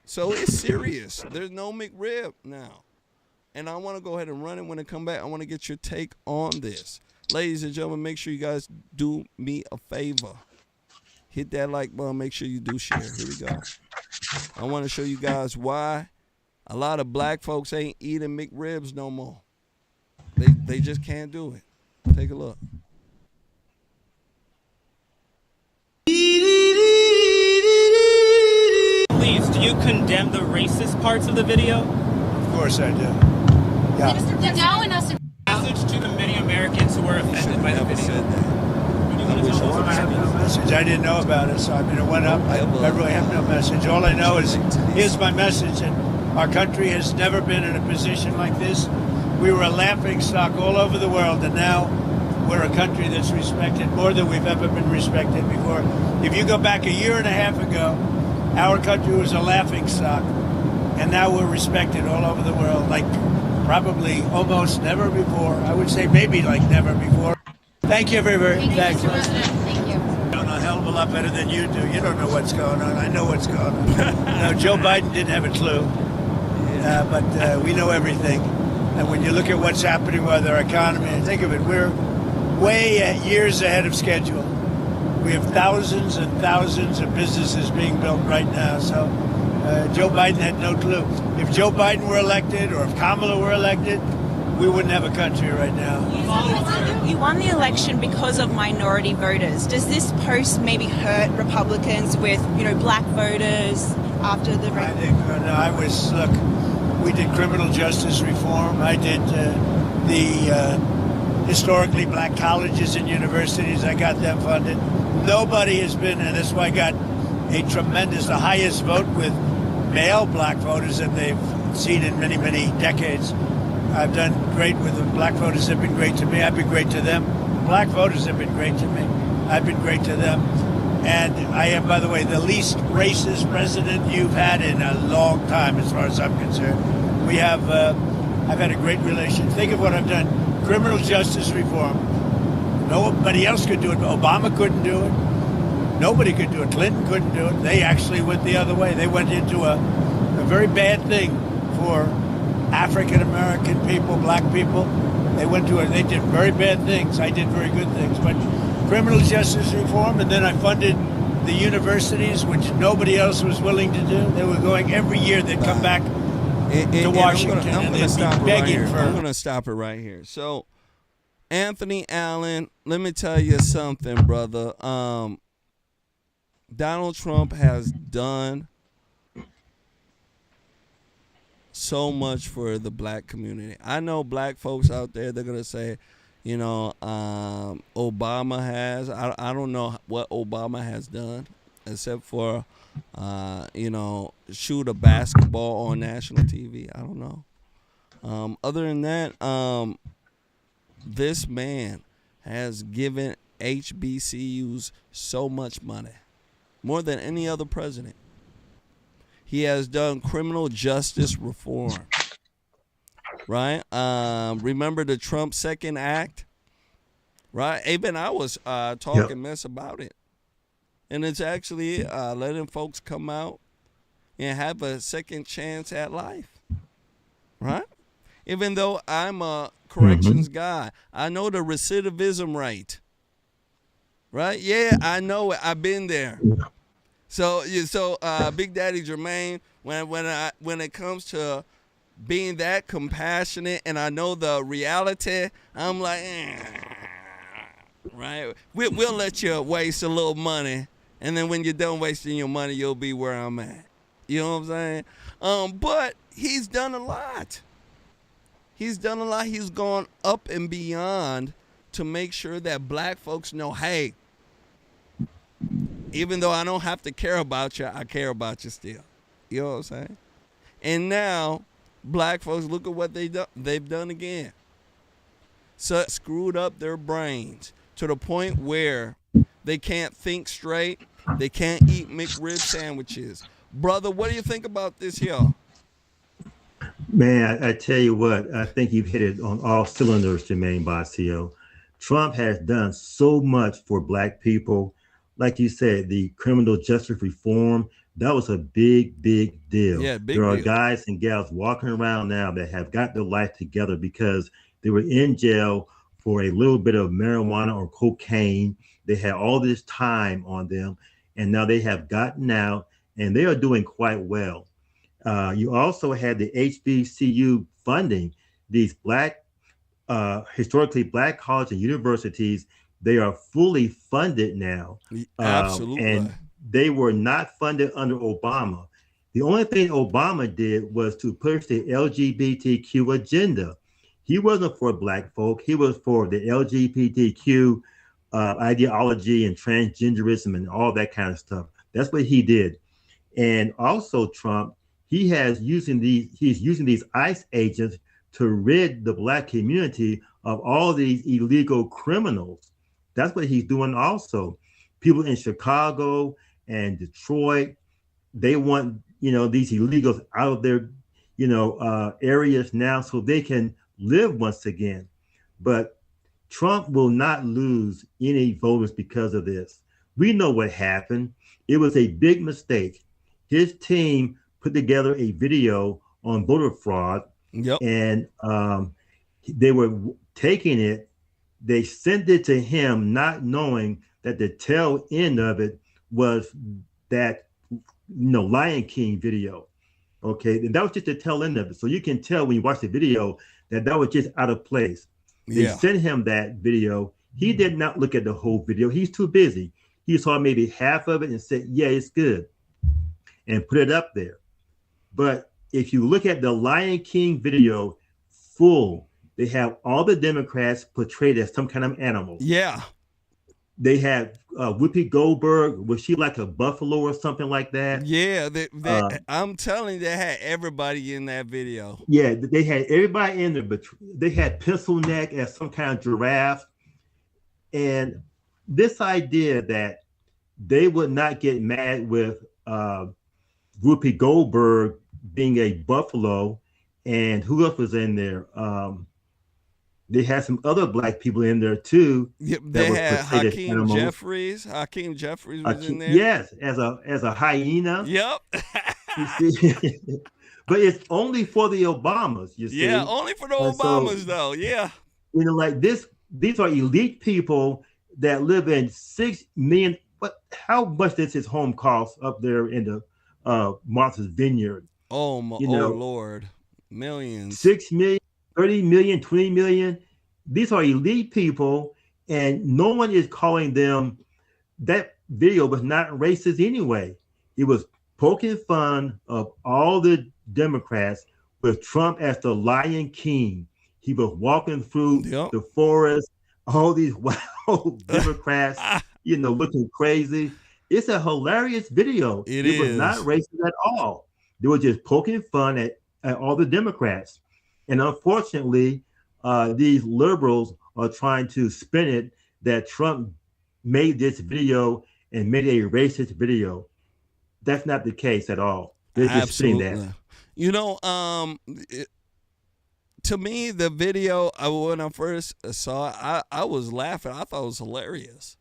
So it's serious. There's no McRib now. And I want to go ahead and run it. When I come back, I want to get your take on this. Ladies and gentlemen, make sure you guys do me a favor. Hit that like button. Make sure you do share. Here we go. I want to show you guys why a lot of black folks ain't eating McRibs no more. They just can't do it. Take a look. Please, do you condemn the racist parts of the video? Of course I do. Yeah. Message to the many Americans who were offended by the video. I have no message. I didn't know about it, so it went up. I really have no message. All I know is, here's my message, and our country has never been in a position like this. We were a laughingstock all over the world, and now we're a country that's respected more than we've ever been respected before. If you go back a year and a half ago, our country was a laughingstock, and now we're respected all over the world, like probably almost never before. I would say maybe like never before. Thank you, everybody. Thank you. Thank you. I know a hell of a lot better than you do. You don't know what's going on. I know what's going on. Joe Biden didn't have a clue, but we know everything. And when you look at what's happening with our economy, think of it, we're way years ahead of schedule. We have thousands and thousands of businesses being built right now. So Joe Biden had no clue. If Joe Biden were elected, or if Kamala were elected, we wouldn't have a country right now. You won the election because of minority voters. Does this post maybe hurt Republicans with, black voters after the... I think, look, we did criminal justice reform. I did the historically black colleges and universities. I got them funded. Nobody has been, and that's why I got the highest vote with male black voters that they've seen in many, many decades. I've done great with them. Black voters have been great to me. I've been great to them. Black voters have been great to me. I've been great to them. And I am, by the way, the least racist president you've had in a long time, as far as I'm concerned. We have, I've had a great relation. Think of what I've done. Criminal justice reform. Nobody else could do it. Obama couldn't do it. Nobody could do it. Clinton couldn't do it. They actually went the other way. They went into a very bad thing for African-American people, black people. They did very bad things. I did very good things. But criminal justice reform, and then I funded the universities, which nobody else was willing to do. They were going every year. They'd come back to Washington and they'd be begging for... I'm going to stop it right here. So, Anthony Allen, let me tell you something, brother. Donald Trump has done so much for the black community. I know black folks out there, they're going to say, Obama has. I don't know what Obama has done except for, shoot a basketball on national TV. I don't know. Other than that, this man has given HBCUs so much money, more than any other president. He has done criminal justice reform, right? Remember the Trump Second Act, right? Even I was talking mess about it. And it's actually letting folks come out and have a second chance at life, right? Even though I'm a corrections guy, I know the recidivism rate, right? Yeah, I know it. I've been there. So Big Daddy Jermain, when it comes to being that compassionate, and I know the reality, I'm like, right? We'll let you waste a little money, and then when you're done wasting your money, you'll be where I'm at. You know what I'm saying? But he's done a lot. He's done a lot. He's gone up and beyond to make sure that black folks know, hey, even though I don't have to care about you, I care about you still. You know what I'm saying? And now, black folks, look at what they've done again. So screwed up their brains to the point where they can't think straight. They can't eat McRib sandwiches. Brother, what do you think about this here? Man, I tell you what, I think you've hit it on all cylinders, Jermain Botsio. Trump has done so much for black people. Like you said, the criminal justice reform, that was a big, big deal. Yeah, big There are deal. guys and gals walking around now that have got their life together because they were in jail for a little bit of marijuana or cocaine. They had all this time on them, and now they have gotten out, and they are doing quite well. You also had the HBCU funding, these black, historically black colleges and universities. They are fully funded now. Absolutely. And they were not funded under Obama. The only thing Obama did was to push the LGBTQ agenda. He wasn't for black folk. He was for the LGBTQ ideology and transgenderism and all that kind of stuff. That's what he did. And also Trump, he's using these ICE agents to rid the black community of all these illegal criminals. That's what he's doing also. People in Chicago and Detroit, they want, these illegals out of their, areas now so they can live once again. But Trump will not lose any voters because of this. We know what happened. It was a big mistake. His team put together a video on voter fraud, and they were taking it. They sent it to him not knowing that the tail end of it was that, Lion King video. Okay, and that was just the tail end of it. So you can tell when you watch the video that was just out of place. They sent him that video. He did not look at the whole video. He's too busy. He saw maybe half of it and said, yeah, it's good, and put it up there. But if you look at the Lion King video full, they have all the Democrats portrayed as some kind of animal. Yeah. They had Whoopi Goldberg. Was she like a buffalo or something like that? Yeah, I'm telling you, they had everybody in that video. Yeah, they had everybody in there, but they had Pencil Neck as some kind of giraffe. And this idea that they would not get mad with Whoopi Goldberg being a buffalo, and who else was in there? They had some other black people in there too. Yep, they had Hakeem Jeffries. Hakeem Jeffries was in there. Yes, as a hyena. Yep. You see? But it's only for the Obamas, you see. Yeah, only for the Obamas, though. Yeah. You know, like these are elite people that live in 6 million. But how much does his home cost up there in the Martha's Vineyard? Oh, Lord. Millions. 6 million. 30 million, 20 million. These are elite people, and no one is calling them. That video was not racist anyway. It was poking fun of all the Democrats with Trump as the Lion King. He was walking through the forest, all these wild Democrats, looking crazy. It's a hilarious video. It was not racist at all. They were just poking fun at all the Democrats. And unfortunately, these liberals are trying to spin it that Trump made this video and made a racist video. That's not the case at all. They're just spinning that. To me, the video, when I first saw it, I was laughing. I thought it was hilarious.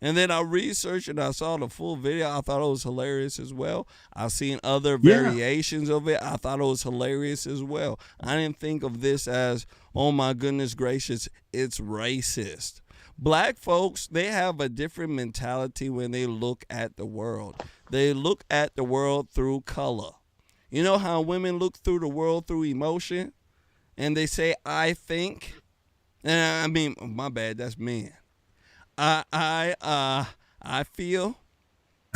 And then I researched and I saw the full video. I thought it was hilarious as well. I've seen other variations of it. I thought it was hilarious as well. I didn't think of this as, oh my goodness gracious, it's racist. Black folks, they have a different mentality when they look at the world. They look at the world through color. You know how women look through the world through emotion? And they say, I think. And I mean, my bad, that's men. I feel.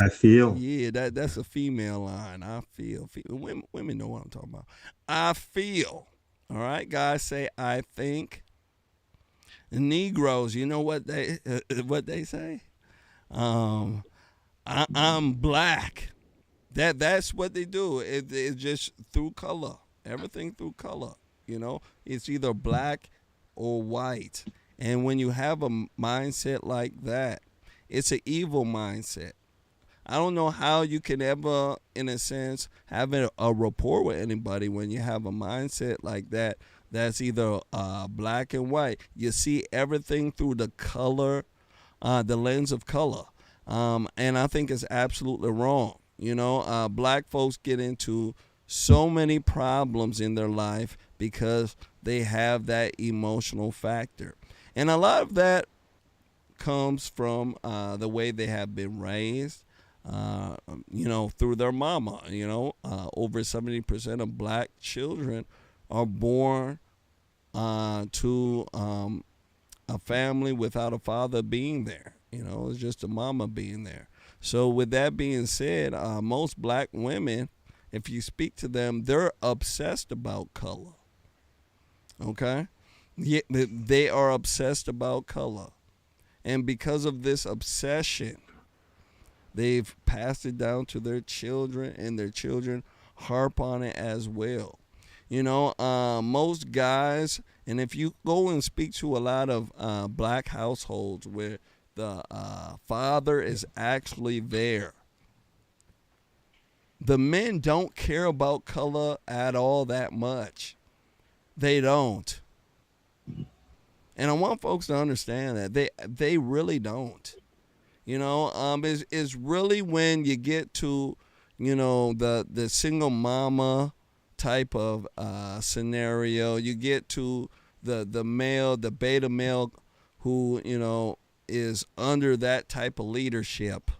I feel. Yeah, that's a female line. I feel. Women know what I'm talking about. I feel. All right, guys say I think. The Negroes, you know what they say? I'm black. That's what they do. It's just through color. Everything through color. It's either black or white. And when you have a mindset like that, it's an evil mindset. I don't know how you can ever, in a sense, have a rapport with anybody when you have a mindset like that. That's either black and white. You see everything through the color, the lens of color. And I think it's absolutely wrong. Black folks get into so many problems in their life because they have that emotional factor. And a lot of that comes from the way they have been raised, through their mama. Over 70% of black children are born to a family without a father being there. It's just a mama being there. So with that being said, most black women, if you speak to them, they're obsessed about color. Okay? Yeah, they are obsessed about color. And because of this obsession, they've passed it down to their children, and their children harp on it as well. Most guys, and if you go and speak to a lot of black households where the father is actually there, the men don't care about color at all that much. They don't. And I want folks to understand that they really don't. It's really when you get to, the single mama type of scenario. You get to the male, the beta male, who is under that type of leadership.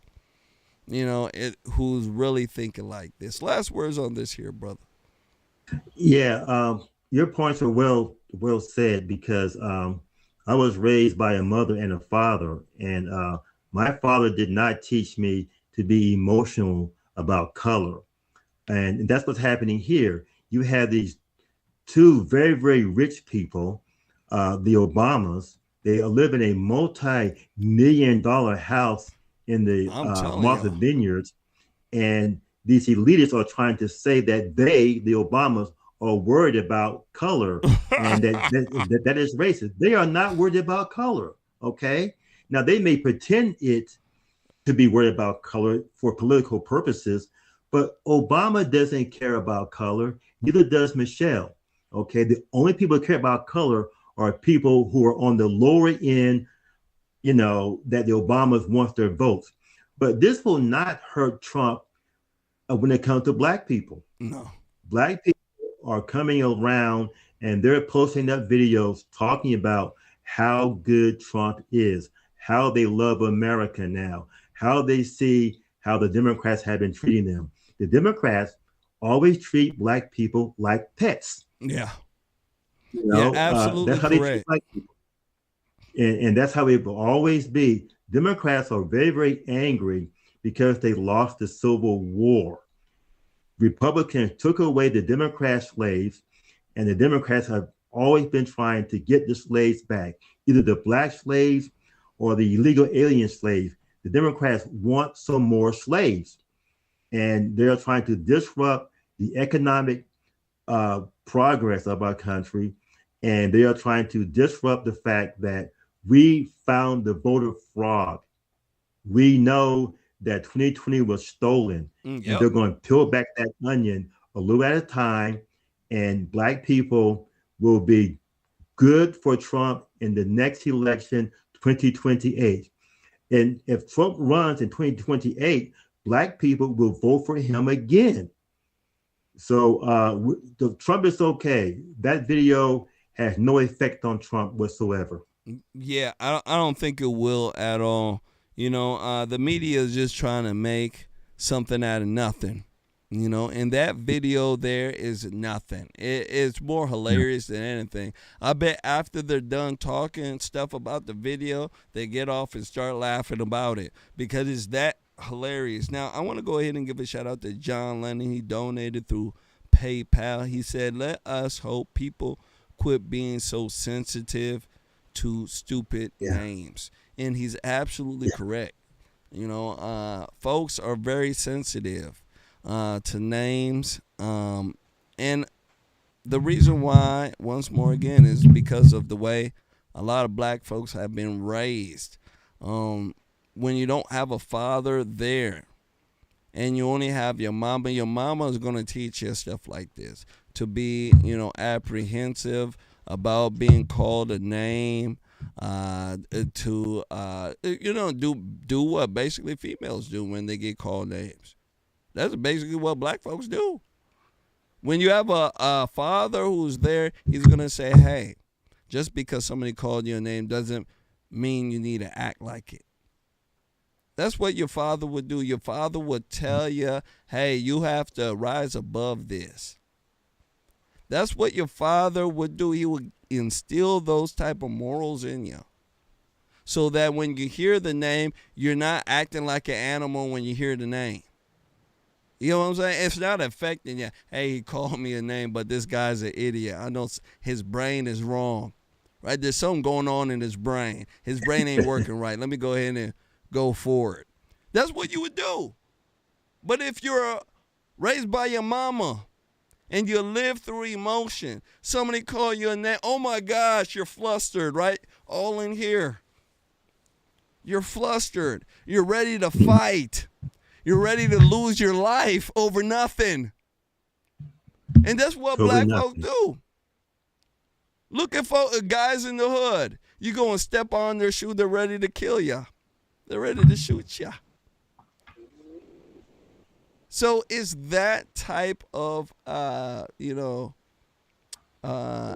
who's really thinking like this. Last words on this here, brother. Yeah, your points are well said because I was raised by a mother and a father, and my father did not teach me to be emotional about color, and that's what's happening here. You have these two very, very rich people, the Obamas. They live in a multi-million-dollar house in the Martha Vineyards, and these elitists are trying to say that they, the Obamas, are worried about color and that is racist. They are not worried about color. Okay, now they may pretend it to be worried about color for political purposes, but Obama doesn't care about color. Neither does Michelle. Okay, the only people who care about color are people who are on the lower end, that the Obamas want their votes. But this will not hurt Trump when it comes to black people. No. Black people are coming around and they're posting up videos talking about how good Trump is, how they love America now, how they see how the Democrats have been treating them. The Democrats always treat black people like pets. Yeah. Yeah, absolutely that's how correct. they treat black people. And that's how it will always be. Democrats are very, very angry because they lost the Civil War. Republicans took away the Democrat slaves, and the Democrats have always been trying to get the slaves back, either the black slaves or the illegal alien slaves. The Democrats want some more slaves, and they're trying to disrupt the economic progress of our country, and they are trying to disrupt the fact that we found the voter fraud. We know that 2020 was stolen, and they're going to peel back that onion a little at a time, and black people will be good for Trump in the next election, 2028. And if Trump runs in 2028, black people will vote for him again. So the Trump is okay. That video has no effect on Trump whatsoever. Yeah, I don't think it will at all. The media is just trying to make something out of nothing. And that video there is nothing. It's more hilarious than anything. I bet after they're done talking stuff about the video, they get off and start laughing about it because it's that hilarious. Now, I want to go ahead and give a shout out to John Lennon. He donated through PayPal. He said, "Let us hope people quit being so sensitive to stupid names." And he's absolutely correct. Folks are very sensitive to names. And the reason why, once more again, is because of the way a lot of black folks have been raised. When you don't have a father there and you only have your mama is going to teach you stuff like this, to be, apprehensive about being called a name, to do what basically females do when they get called names. That's basically what black folks do. When you have a father who's there, he's going to say, hey, just because somebody called you a name doesn't mean you need to act like it. That's what your father would do. Your father would tell you, hey, you have to rise above this. That's what your father would do. He would instill those type of morals in you so that when you hear the name, you're not acting like an animal when you hear the name. You know what I'm saying? It's not affecting you. Hey, he called me a name, but this guy's an idiot. I know his brain is wrong, right? There's something going on in his brain. His brain ain't working right. Let me go ahead and go forward. That's what you would do. But if you're raised by your mama and you live through emotion, somebody call you a name, oh my gosh, you're flustered, right? All in here. You're flustered. You're ready to fight. You're ready to lose your life over nothing. And that's what black folks do. Look at guys in the hood. You go and step on their shoe, they're ready to kill you. They're ready to shoot you. So it's that type of,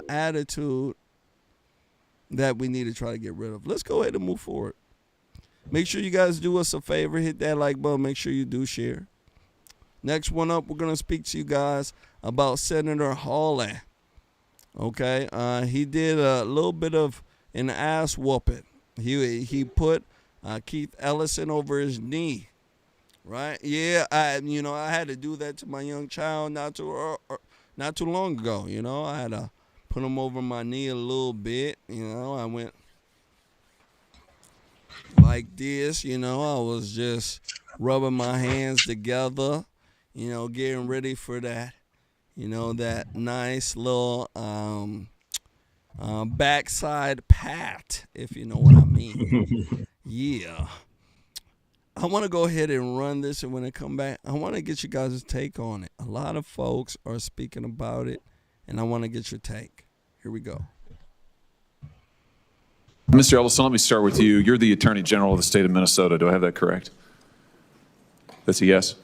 attitude that we need to try to get rid of. Let's go ahead and move forward. Make sure you guys do us a favor. Hit that like button. Make sure you do share. Next one up, we're going to speak to you guys about Senator Hawley. Okay? He did a little bit of an ass whooping. He put Keith Ellison over his knee. Right? Yeah, I had to do that to my young child not too long ago. I had to put him over my knee a little bit. I went like this. I was just rubbing my hands together, getting ready for that, that nice little backside pat, if you know what I mean. Yeah. I want to go ahead and run this, and when I come back, I want to get you guys' take on it. A lot of folks are speaking about it, and I want to get your take. Here we go. Mr. Ellison, let me start with you. You're the Attorney General of the state of Minnesota. Do I have that correct? That's a yes?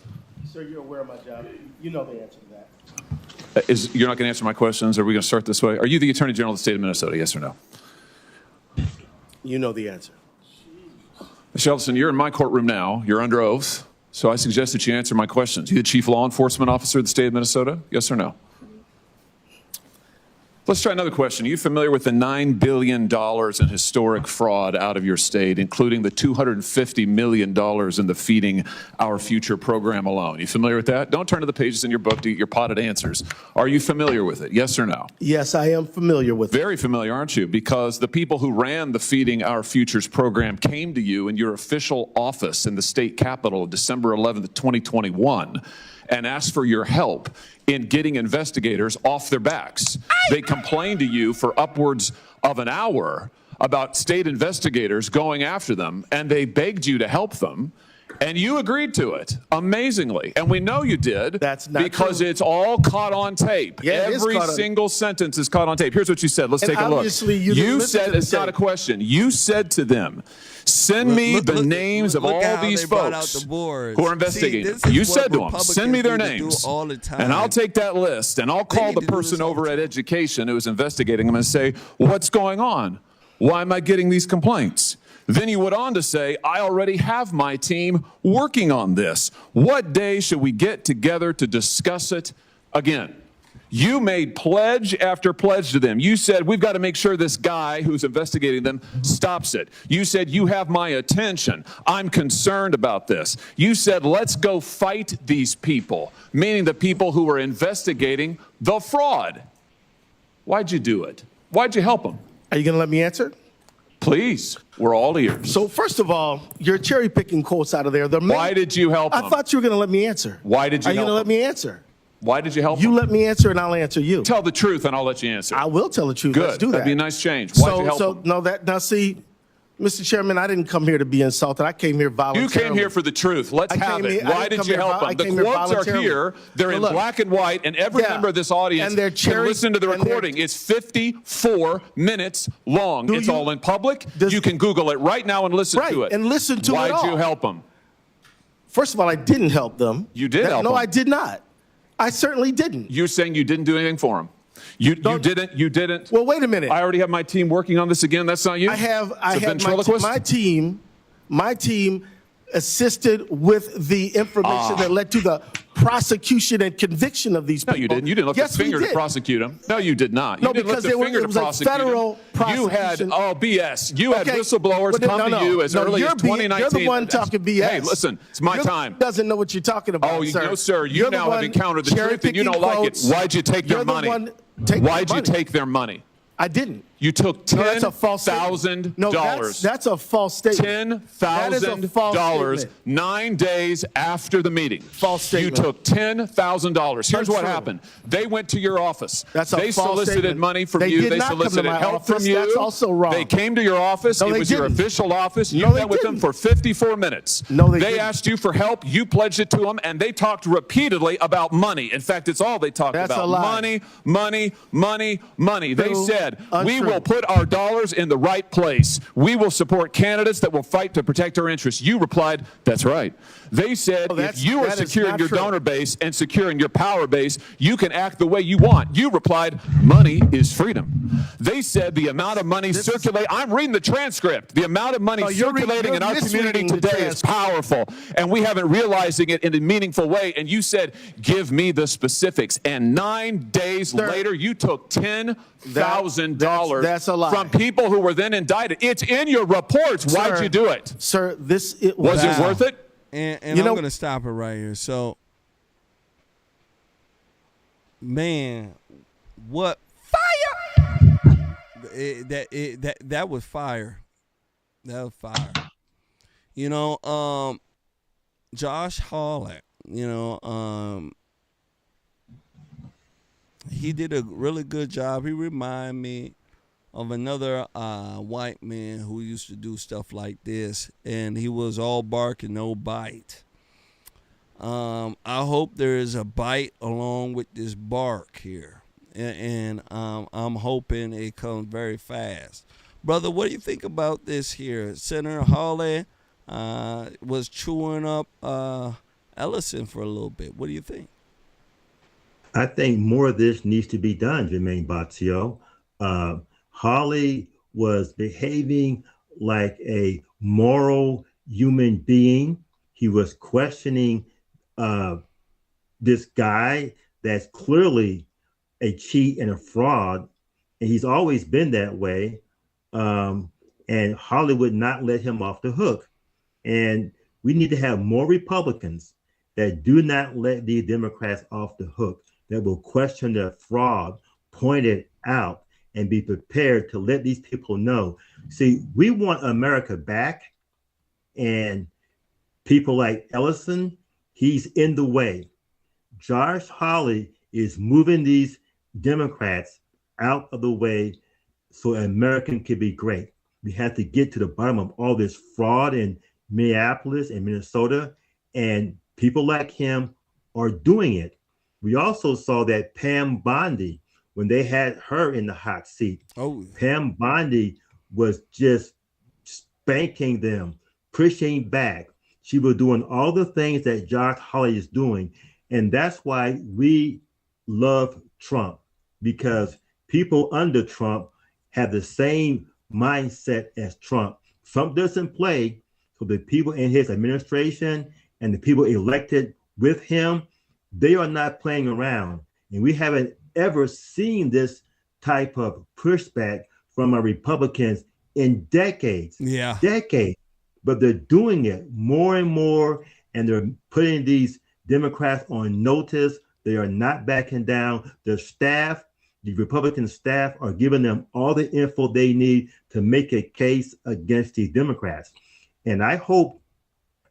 Sir, you're aware of my job. You know the answer to that. You're not going to answer my questions? Are we going to start this way? Are you the Attorney General of the state of Minnesota, yes or no? You know the answer. Mr. Ellison, you're in my courtroom now. You're under oath. So I suggest that you answer my questions. You the Chief Law Enforcement Officer of the state of Minnesota, yes or no? Let's try another question. Are you familiar with the $9 billion in historic fraud out of your state, including the $250 million in the Feeding Our Future program alone? You familiar with that? Don't turn to the pages in your book to get your potted answers. Are you familiar with it? Yes or no? Yes, I am familiar with it. Very familiar, aren't you? Because the people who ran the Feeding Our Futures program came to you in your official office in the state capitol December 11th, 2021, and asked for your help in getting investigators off their backs. They complained to you for upwards of an hour about state investigators going after them, and they begged you to help them, and you agreed to it, amazingly. And we know you did. That's not because true. it's all caught on tape. Yeah, every single sentence is caught on tape. Here's what you said. Let's take a look. You said, it's not a question. You said to them, send me the names of all these folks who are investigating. You said to them, send me their names, and I'll take that list, and I'll call the person over at Education who is investigating them and say, what's going on? Why am I getting these complaints? Then you went on to say, I already have my team working on this. What day should we get together to discuss it again? You made pledge after pledge to them. You said, we've got to make sure this guy who's investigating them stops it. You said, you have my attention. I'm concerned about this. You said, let's go fight these people, meaning the people who were investigating the fraud. Why'd you do it? Why'd you help them? Are you going to let me answer? Please, we're all ears. So first of all, you're cherry picking quotes out of there. Why did you help them? I thought you were going to let me answer. Why did you help them? Are you going to let me answer? Why did you help You them? let me answer and I'll answer you. Tell the truth and I'll let you answer. I will tell the truth. Good. Let's do that. That'd be a nice change. Why'd you help them? Now see, Mr. Chairman, I didn't come here to be insulted. I came here voluntarily. You came here for the truth. Let's have it. Why did you help them? The quotes are here. They're in black and white, and every member of this audience can listen to the recording. It's 54 minutes long. It's all in public. You can Google it right now and listen to it. And listen to it all. Why'd you help them? First of all, I didn't help them. You did help them. No, I did not. I certainly didn't. You're saying you didn't do anything for them. You didn't. Well, wait a minute. I already have my team working on this again. That's not you? I have my team assisted with the information that led to the prosecution and conviction of these people. No, you didn't. You didn't lift a finger to prosecute them. No, you did not. No, you didn't because lift a finger to prosecute federal prosecution. You had, BS. You had whistleblowers come to you as early as 2019. You're the one talking BS. Hey, listen, it's my time. Doesn't know what you're talking about, sir. No, sir. You now have encountered the truth and you don't like it. Why'd you take their money? Why'd you take their money? I didn't. You took $10,000. No, that's a false statement. $10,000 9 days after the meeting. False statement. You took $10,000. Here's what happened. They went to your office. They solicited money from you. They solicited help from you. That's also wrong. They came to your office. It was your official office. You met with them for 54 minutes. They asked you for help. You pledged it to them, and they talked repeatedly about money. In fact, it's all they talked about. That's a lie. Money, money, money, money. They said, we will put our dollars in the right place. We will support candidates that will fight to protect our interests. You replied, that's right. They said if you are securing your donor base and securing your power base, you can act the way you want. You replied, money is freedom. They said the amount of money circulating, I'm reading the transcript, the amount of money circulating in our community today is powerful, and we haven't realizing it in a meaningful way. And you said, give me the specifics. And 9 days later, you took $10,000 from people who were then indicted. It's in your reports. Why'd you do it? Sir, was it worth it? And I'm going to stop it right here. So, man, what fire? That was fire. That was fire. You know, Josh Hawley, you know, he did a really good job. He reminded me of another white man who used to do stuff like this, and he was all bark and no bite. I hope there is a bite along with this bark here, and I'm hoping it comes very fast. Brother, what do you think about this here? Senator Hawley was chewing up Ellison for a little bit. What do you think? I think more of this needs to be done, Jermain Botsio. Hawley was behaving like a moral human being. He was questioning this guy that's clearly a cheat and a fraud, and he's always been that way. And Hawley would not let him off the hook. And we need to have more Republicans that do not let the Democrats off the hook, that will question their fraud, point it out, and be prepared to let these people know. See, we want America back, and people like Ellison, he's in the way. Josh Hawley is moving these Democrats out of the way so America can be great. We have to get to the bottom of all this fraud in Minneapolis and Minnesota, and people like him are doing it. We also saw that Pam Bondi, when they had her in the hot seat, Pam Bondi was just spanking them, pushing back. She was doing all the things that Josh Hawley is doing. And that's why we love Trump, because people under Trump have the same mindset as Trump. Trump doesn't play, so the people in his administration and the people elected with him, they are not playing around. And we haven't ever seen this type of pushback from our Republicans in decades. Decades. But they're doing it more and more, and they're putting these Democrats on notice. They are not backing down. Their staff, the Republican staff, are giving them all the info they need to make a case against these Democrats. And I hope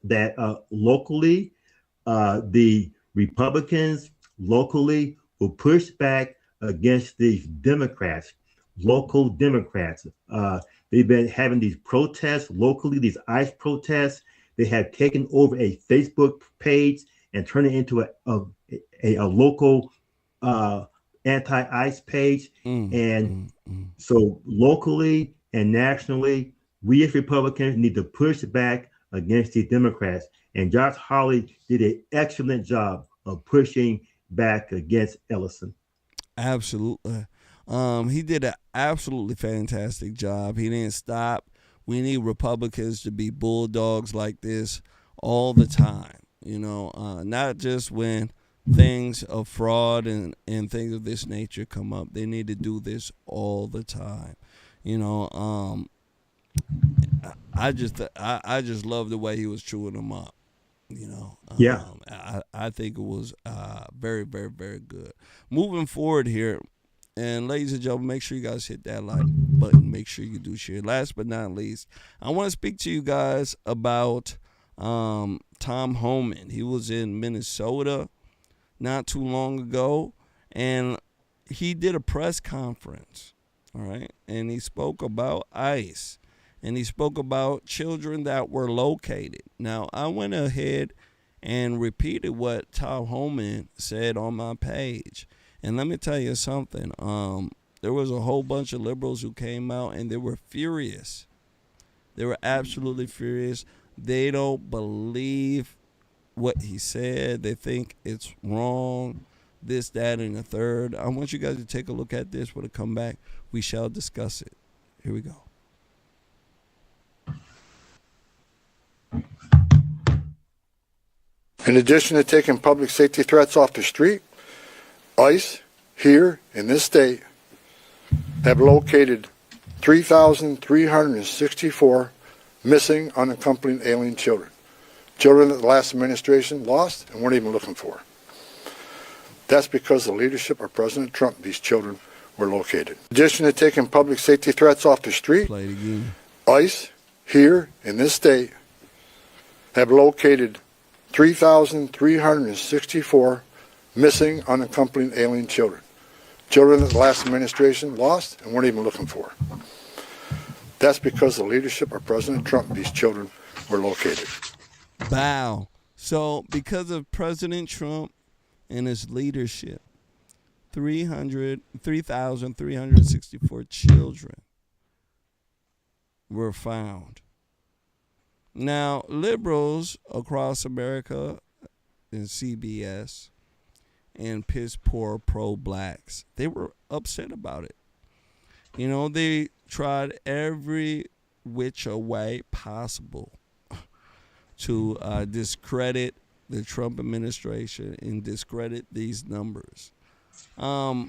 that locally, the Republicans locally will push back against these Democrats, local Democrats. They've been having these protests locally, these ICE protests. They have taken over a Facebook page and turned it into a local anti-ICE page. So locally and nationally, we as Republicans need to push back against these Democrats. And Josh Hawley did an excellent job of pushing back against Ellison. Absolutely. He did an absolutely fantastic job. He didn't stop. We need Republicans to be bulldogs like this all the time, you know, not just when things of fraud and things of this nature come up. They need to do this all the time. You know, I just love the way he was chewing them up. You know, I think it was very, very, very good. Moving forward here, and ladies and gentlemen, make sure you guys hit that like button. Make sure you do share. Last but not least, I want to speak to you guys about Tom Homan. He was in Minnesota not too long ago, and he did a press conference, all right, and he spoke about ICE. And he spoke about children that were located. Now, I went ahead and repeated what Tom Homan said on my page. And let me tell you something. there was a whole bunch of liberals who came out and they were furious. They were absolutely furious. They don't believe what he said. They think it's wrong, this, that, and the third. I want you guys to take a look at this. When I come back, we shall discuss it. Here we go. In addition to taking public safety threats off the street, ICE here in this state have located 3,364 missing unaccompanied alien children. Children that the last administration lost and weren't even looking for. That's because of the leadership of President Trump these children were located. In addition to taking public safety threats off the street, ICE here in this state have located 3,364 missing unaccompanied alien children. Children that the last administration lost and weren't even looking for. That's because of the leadership of President Trump these children were located. Wow. So because of President Trump and his leadership, 3,364 children were found. Now, liberals across America and CBS and piss poor pro-blacks, they were upset about it. You know, they tried every which way possible to discredit the Trump administration and discredit these numbers. Why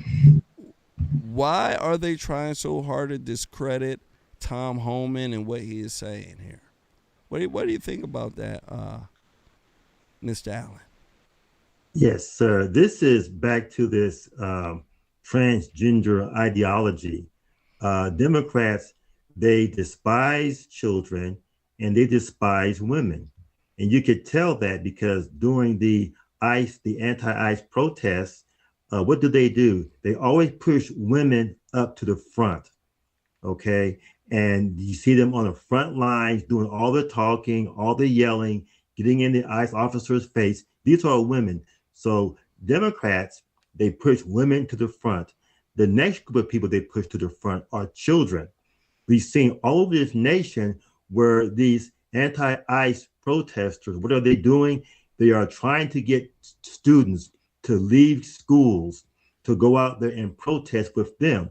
are they trying so hard to discredit Tom Homan and what he is saying here? What do you think about that, Mr. Allen? Yes, sir. This is back to this transgender ideology. Democrats, they despise children and they despise women. And you could tell that because during the anti-ICE protests, what do? They always push women up to the front, okay? And you see them on the front lines doing all the talking, all the yelling, getting in the ICE officer's face. These are women. So Democrats, they push women to the front. The next group of people they push to the front are children. We've seen all over this nation where these anti-ICE protesters, what are they doing? They are trying to get students to leave schools to go out there and protest with them.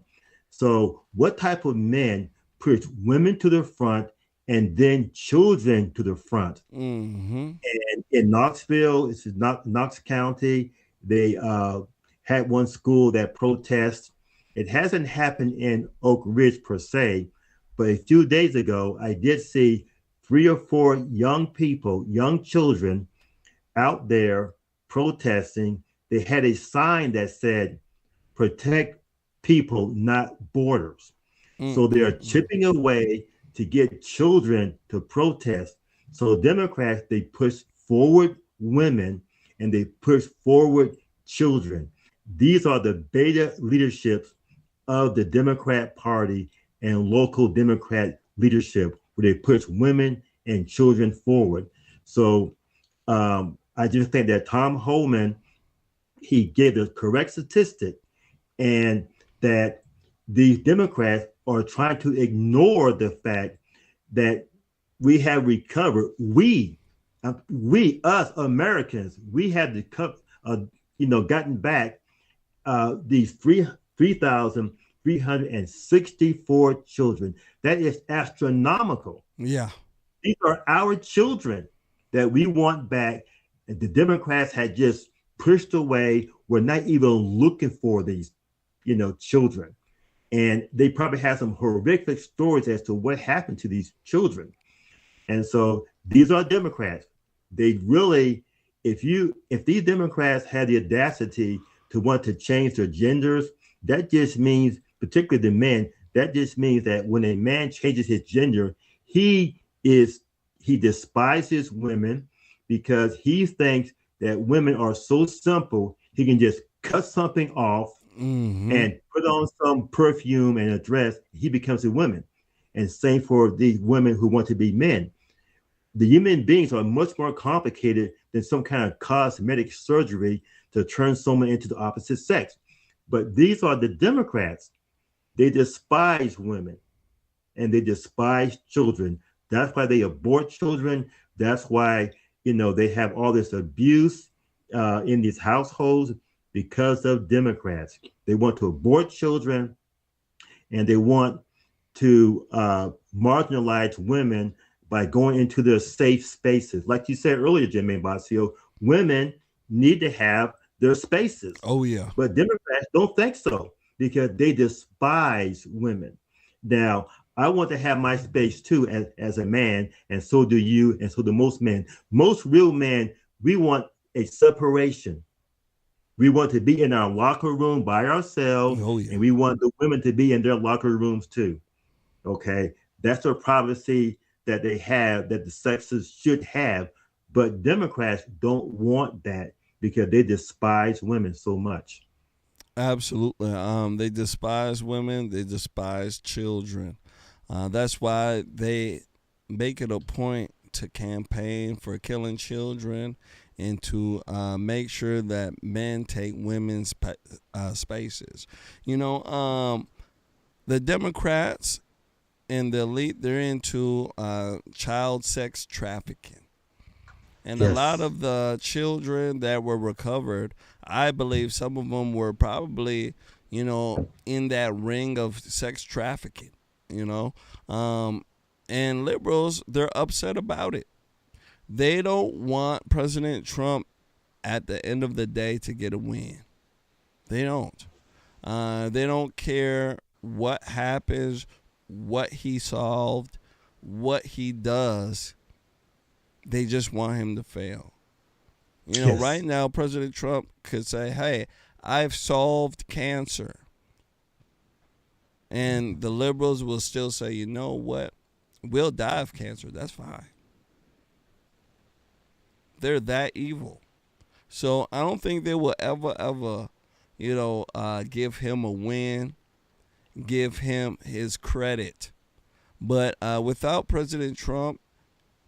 So what type of men push women to the front and then children to the front? Mm-hmm. And in Knoxville, this is Knox County, they had one school that protests. It hasn't happened in Oak Ridge per se, but a few days ago, I did see 3 or 4 young people, young children out there protesting. They had a sign that said, "Protect people, not borders." So they are chipping away to get children to protest. So Democrats, they push forward women and they push forward children. These are the beta leaderships of the Democrat Party and local Democrat leadership, where they push women and children forward. So I just think that Tom Homan, he gave the correct statistic, and that these Democrats are trying to ignore the fact that we have recovered. We, us Americans, we have gotten back these 3,364 children. That is astronomical. Yeah. These are our children that we want back. And the Democrats had just pushed away. We're not even looking for these, children. And they probably have some horrific stories as to what happened to these children. And so these are Democrats. They really, if these Democrats had the audacity to want to change their genders, that just means, particularly the men, that just means that when a man changes his gender, he despises women, because he thinks that women are so simple, he can just cut something off and put on some perfume and a dress, he becomes a woman. And same for these women who want to be men. The human beings are much more complicated than some kind of cosmetic surgery to turn someone into the opposite sex. But these are the Democrats They despise women and they despise children. That's why they abort children. That's why, they have all this abuse in these households because of Democrats. They want to abort children and they want to marginalize women by going into their safe spaces. Like you said earlier, Jermain Botsio, women need to have their spaces. Oh, yeah. But Democrats don't think so because they despise women. Now, I want to have my space too as a man, and so do you, and so do most men. Most real men, we want a separation. We want to be in our locker room by ourselves, and we want the women to be in their locker rooms too. Okay? That's their privacy that they have, that the sexes should have. But Democrats don't want that because they despise women so much. Absolutely. They despise women. They despise children. That's why they make it a point to campaign for killing children and to make sure that men take women's spaces. The Democrats and the elite, they're into child sex trafficking. And a lot of the children that were recovered, I believe some of them were probably, in that ring of sex trafficking, and liberals, they're upset about it. They don't want President Trump at the end of the day to get a win. They don't. They don't care what happens, what he solved, what he does. They just want him to fail. Right now, President Trump could say, hey, I've solved cancer. And the liberals will still say, you know what? We'll die of cancer. That's fine. They're that evil. So I don't think they will ever, give him a win, give him his credit. But without President Trump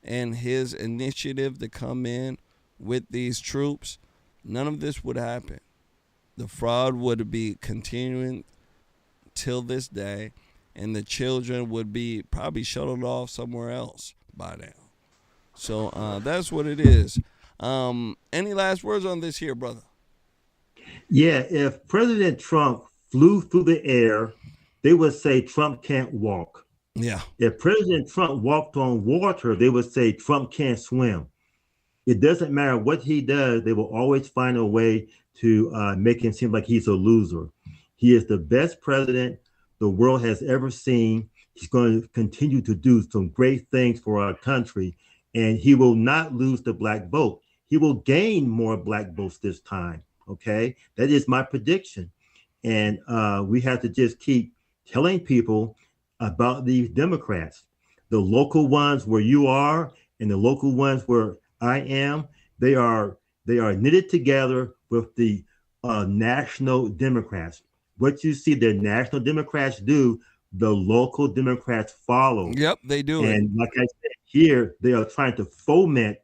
and his initiative to come in with these troops, none of this would happen. The fraud would be continuing till this day, and the children would be probably shuttled off somewhere else by now. So that's what it is. Any last words on this here, brother? Yeah, if President Trump flew through the air, they would say Trump can't walk. Yeah. If President Trump walked on water, they would say Trump can't swim. It doesn't matter what he does, they will always find a way to make him seem like he's a loser. He is the best president the world has ever seen. He's going to continue to do some great things for our country, and he will not lose the black vote. He will gain more black votes this time, okay? That is my prediction. And we have to just keep telling people about these Democrats. The local ones where you are and the local ones where I am, they are knitted together with the national Democrats. What you see the national Democrats do, the local Democrats follow. Yep, they do. And like I said, here they are trying to foment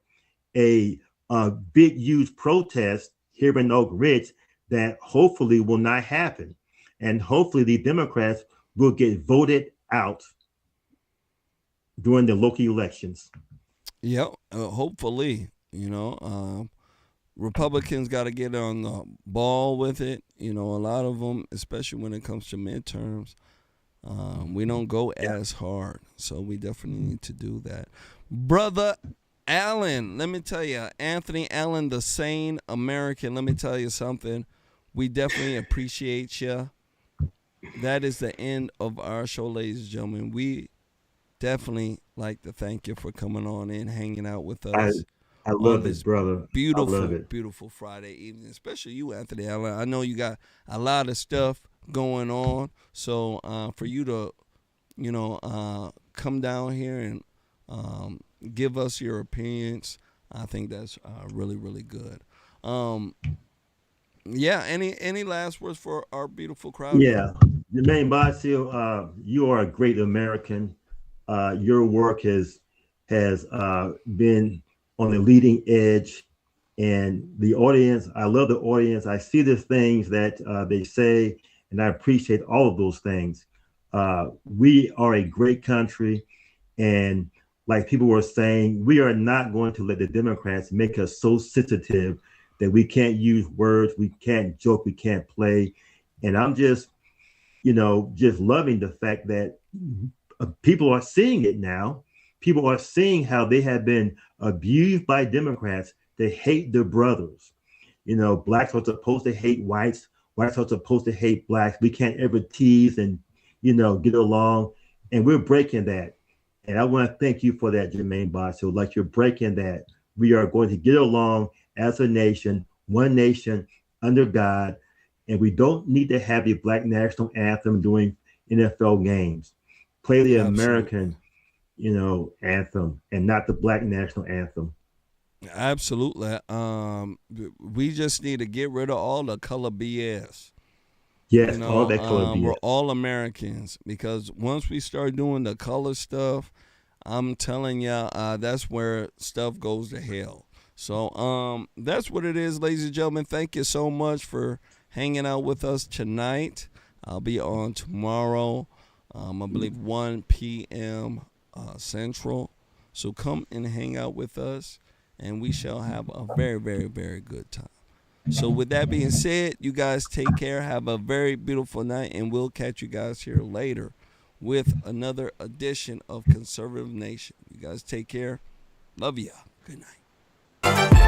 a big, huge protest here in Oak Ridge that hopefully will not happen. And hopefully the Democrats will get voted out during the local elections. Yep, hopefully, Republicans got to get on the ball with it. A lot of them, especially when it comes to midterms, we don't go as hard. So we definitely need to do that. Brother Allen, let me tell you, Anthony Allen, the Sane American, let me tell you something. We definitely appreciate you. That is the end of our show, ladies and gentlemen. We definitely like to thank you for coming on and hanging out with us. I love it, brother. Beautiful, I love it. Beautiful Friday evening, especially you, Anthony Allen. I know you got a lot of stuff going on. So for you to, come down here and give us your opinions, I think that's really, really good. Yeah, any last words for our beautiful crowd? Yeah, Jermain Botsio, you are a great American. Your work has been on the leading edge, and the audience, I love the audience. I see the things that they say, and I appreciate all of those things. We are a great country, and like people were saying, we are not going to let the Democrats make us so sensitive that we can't use words, we can't joke, we can't play. And I'm just, just loving the fact that people are seeing it now. People are seeing how they have been abused by Democrats. They hate their brothers. Blacks are supposed to hate whites. Whites are supposed to hate blacks. We can't ever tease and, get along. And we're breaking that. And I want to thank you for that, Jermain Botsio. Like, you're breaking that. We are going to get along as a nation, one nation under God. And we don't need to have the Black national anthem during NFL games. Play the American, anthem and not the Black national anthem. Absolutely. We just need to get rid of all the color BS. Yes, all that color BS. We're all Americans, because once we start doing the color stuff, I'm telling you, that's where stuff goes to hell. So that's what it is, ladies and gentlemen. Thank you so much for hanging out with us tonight. I'll be on tomorrow, I believe 1 p.m. Central. So come and hang out with us, and we shall have a very, very, very good time. So with that being said, you guys take care. Have a very beautiful night, and we'll catch you guys here later with another edition of Conservative Nation. You guys take care. Love ya. Good night.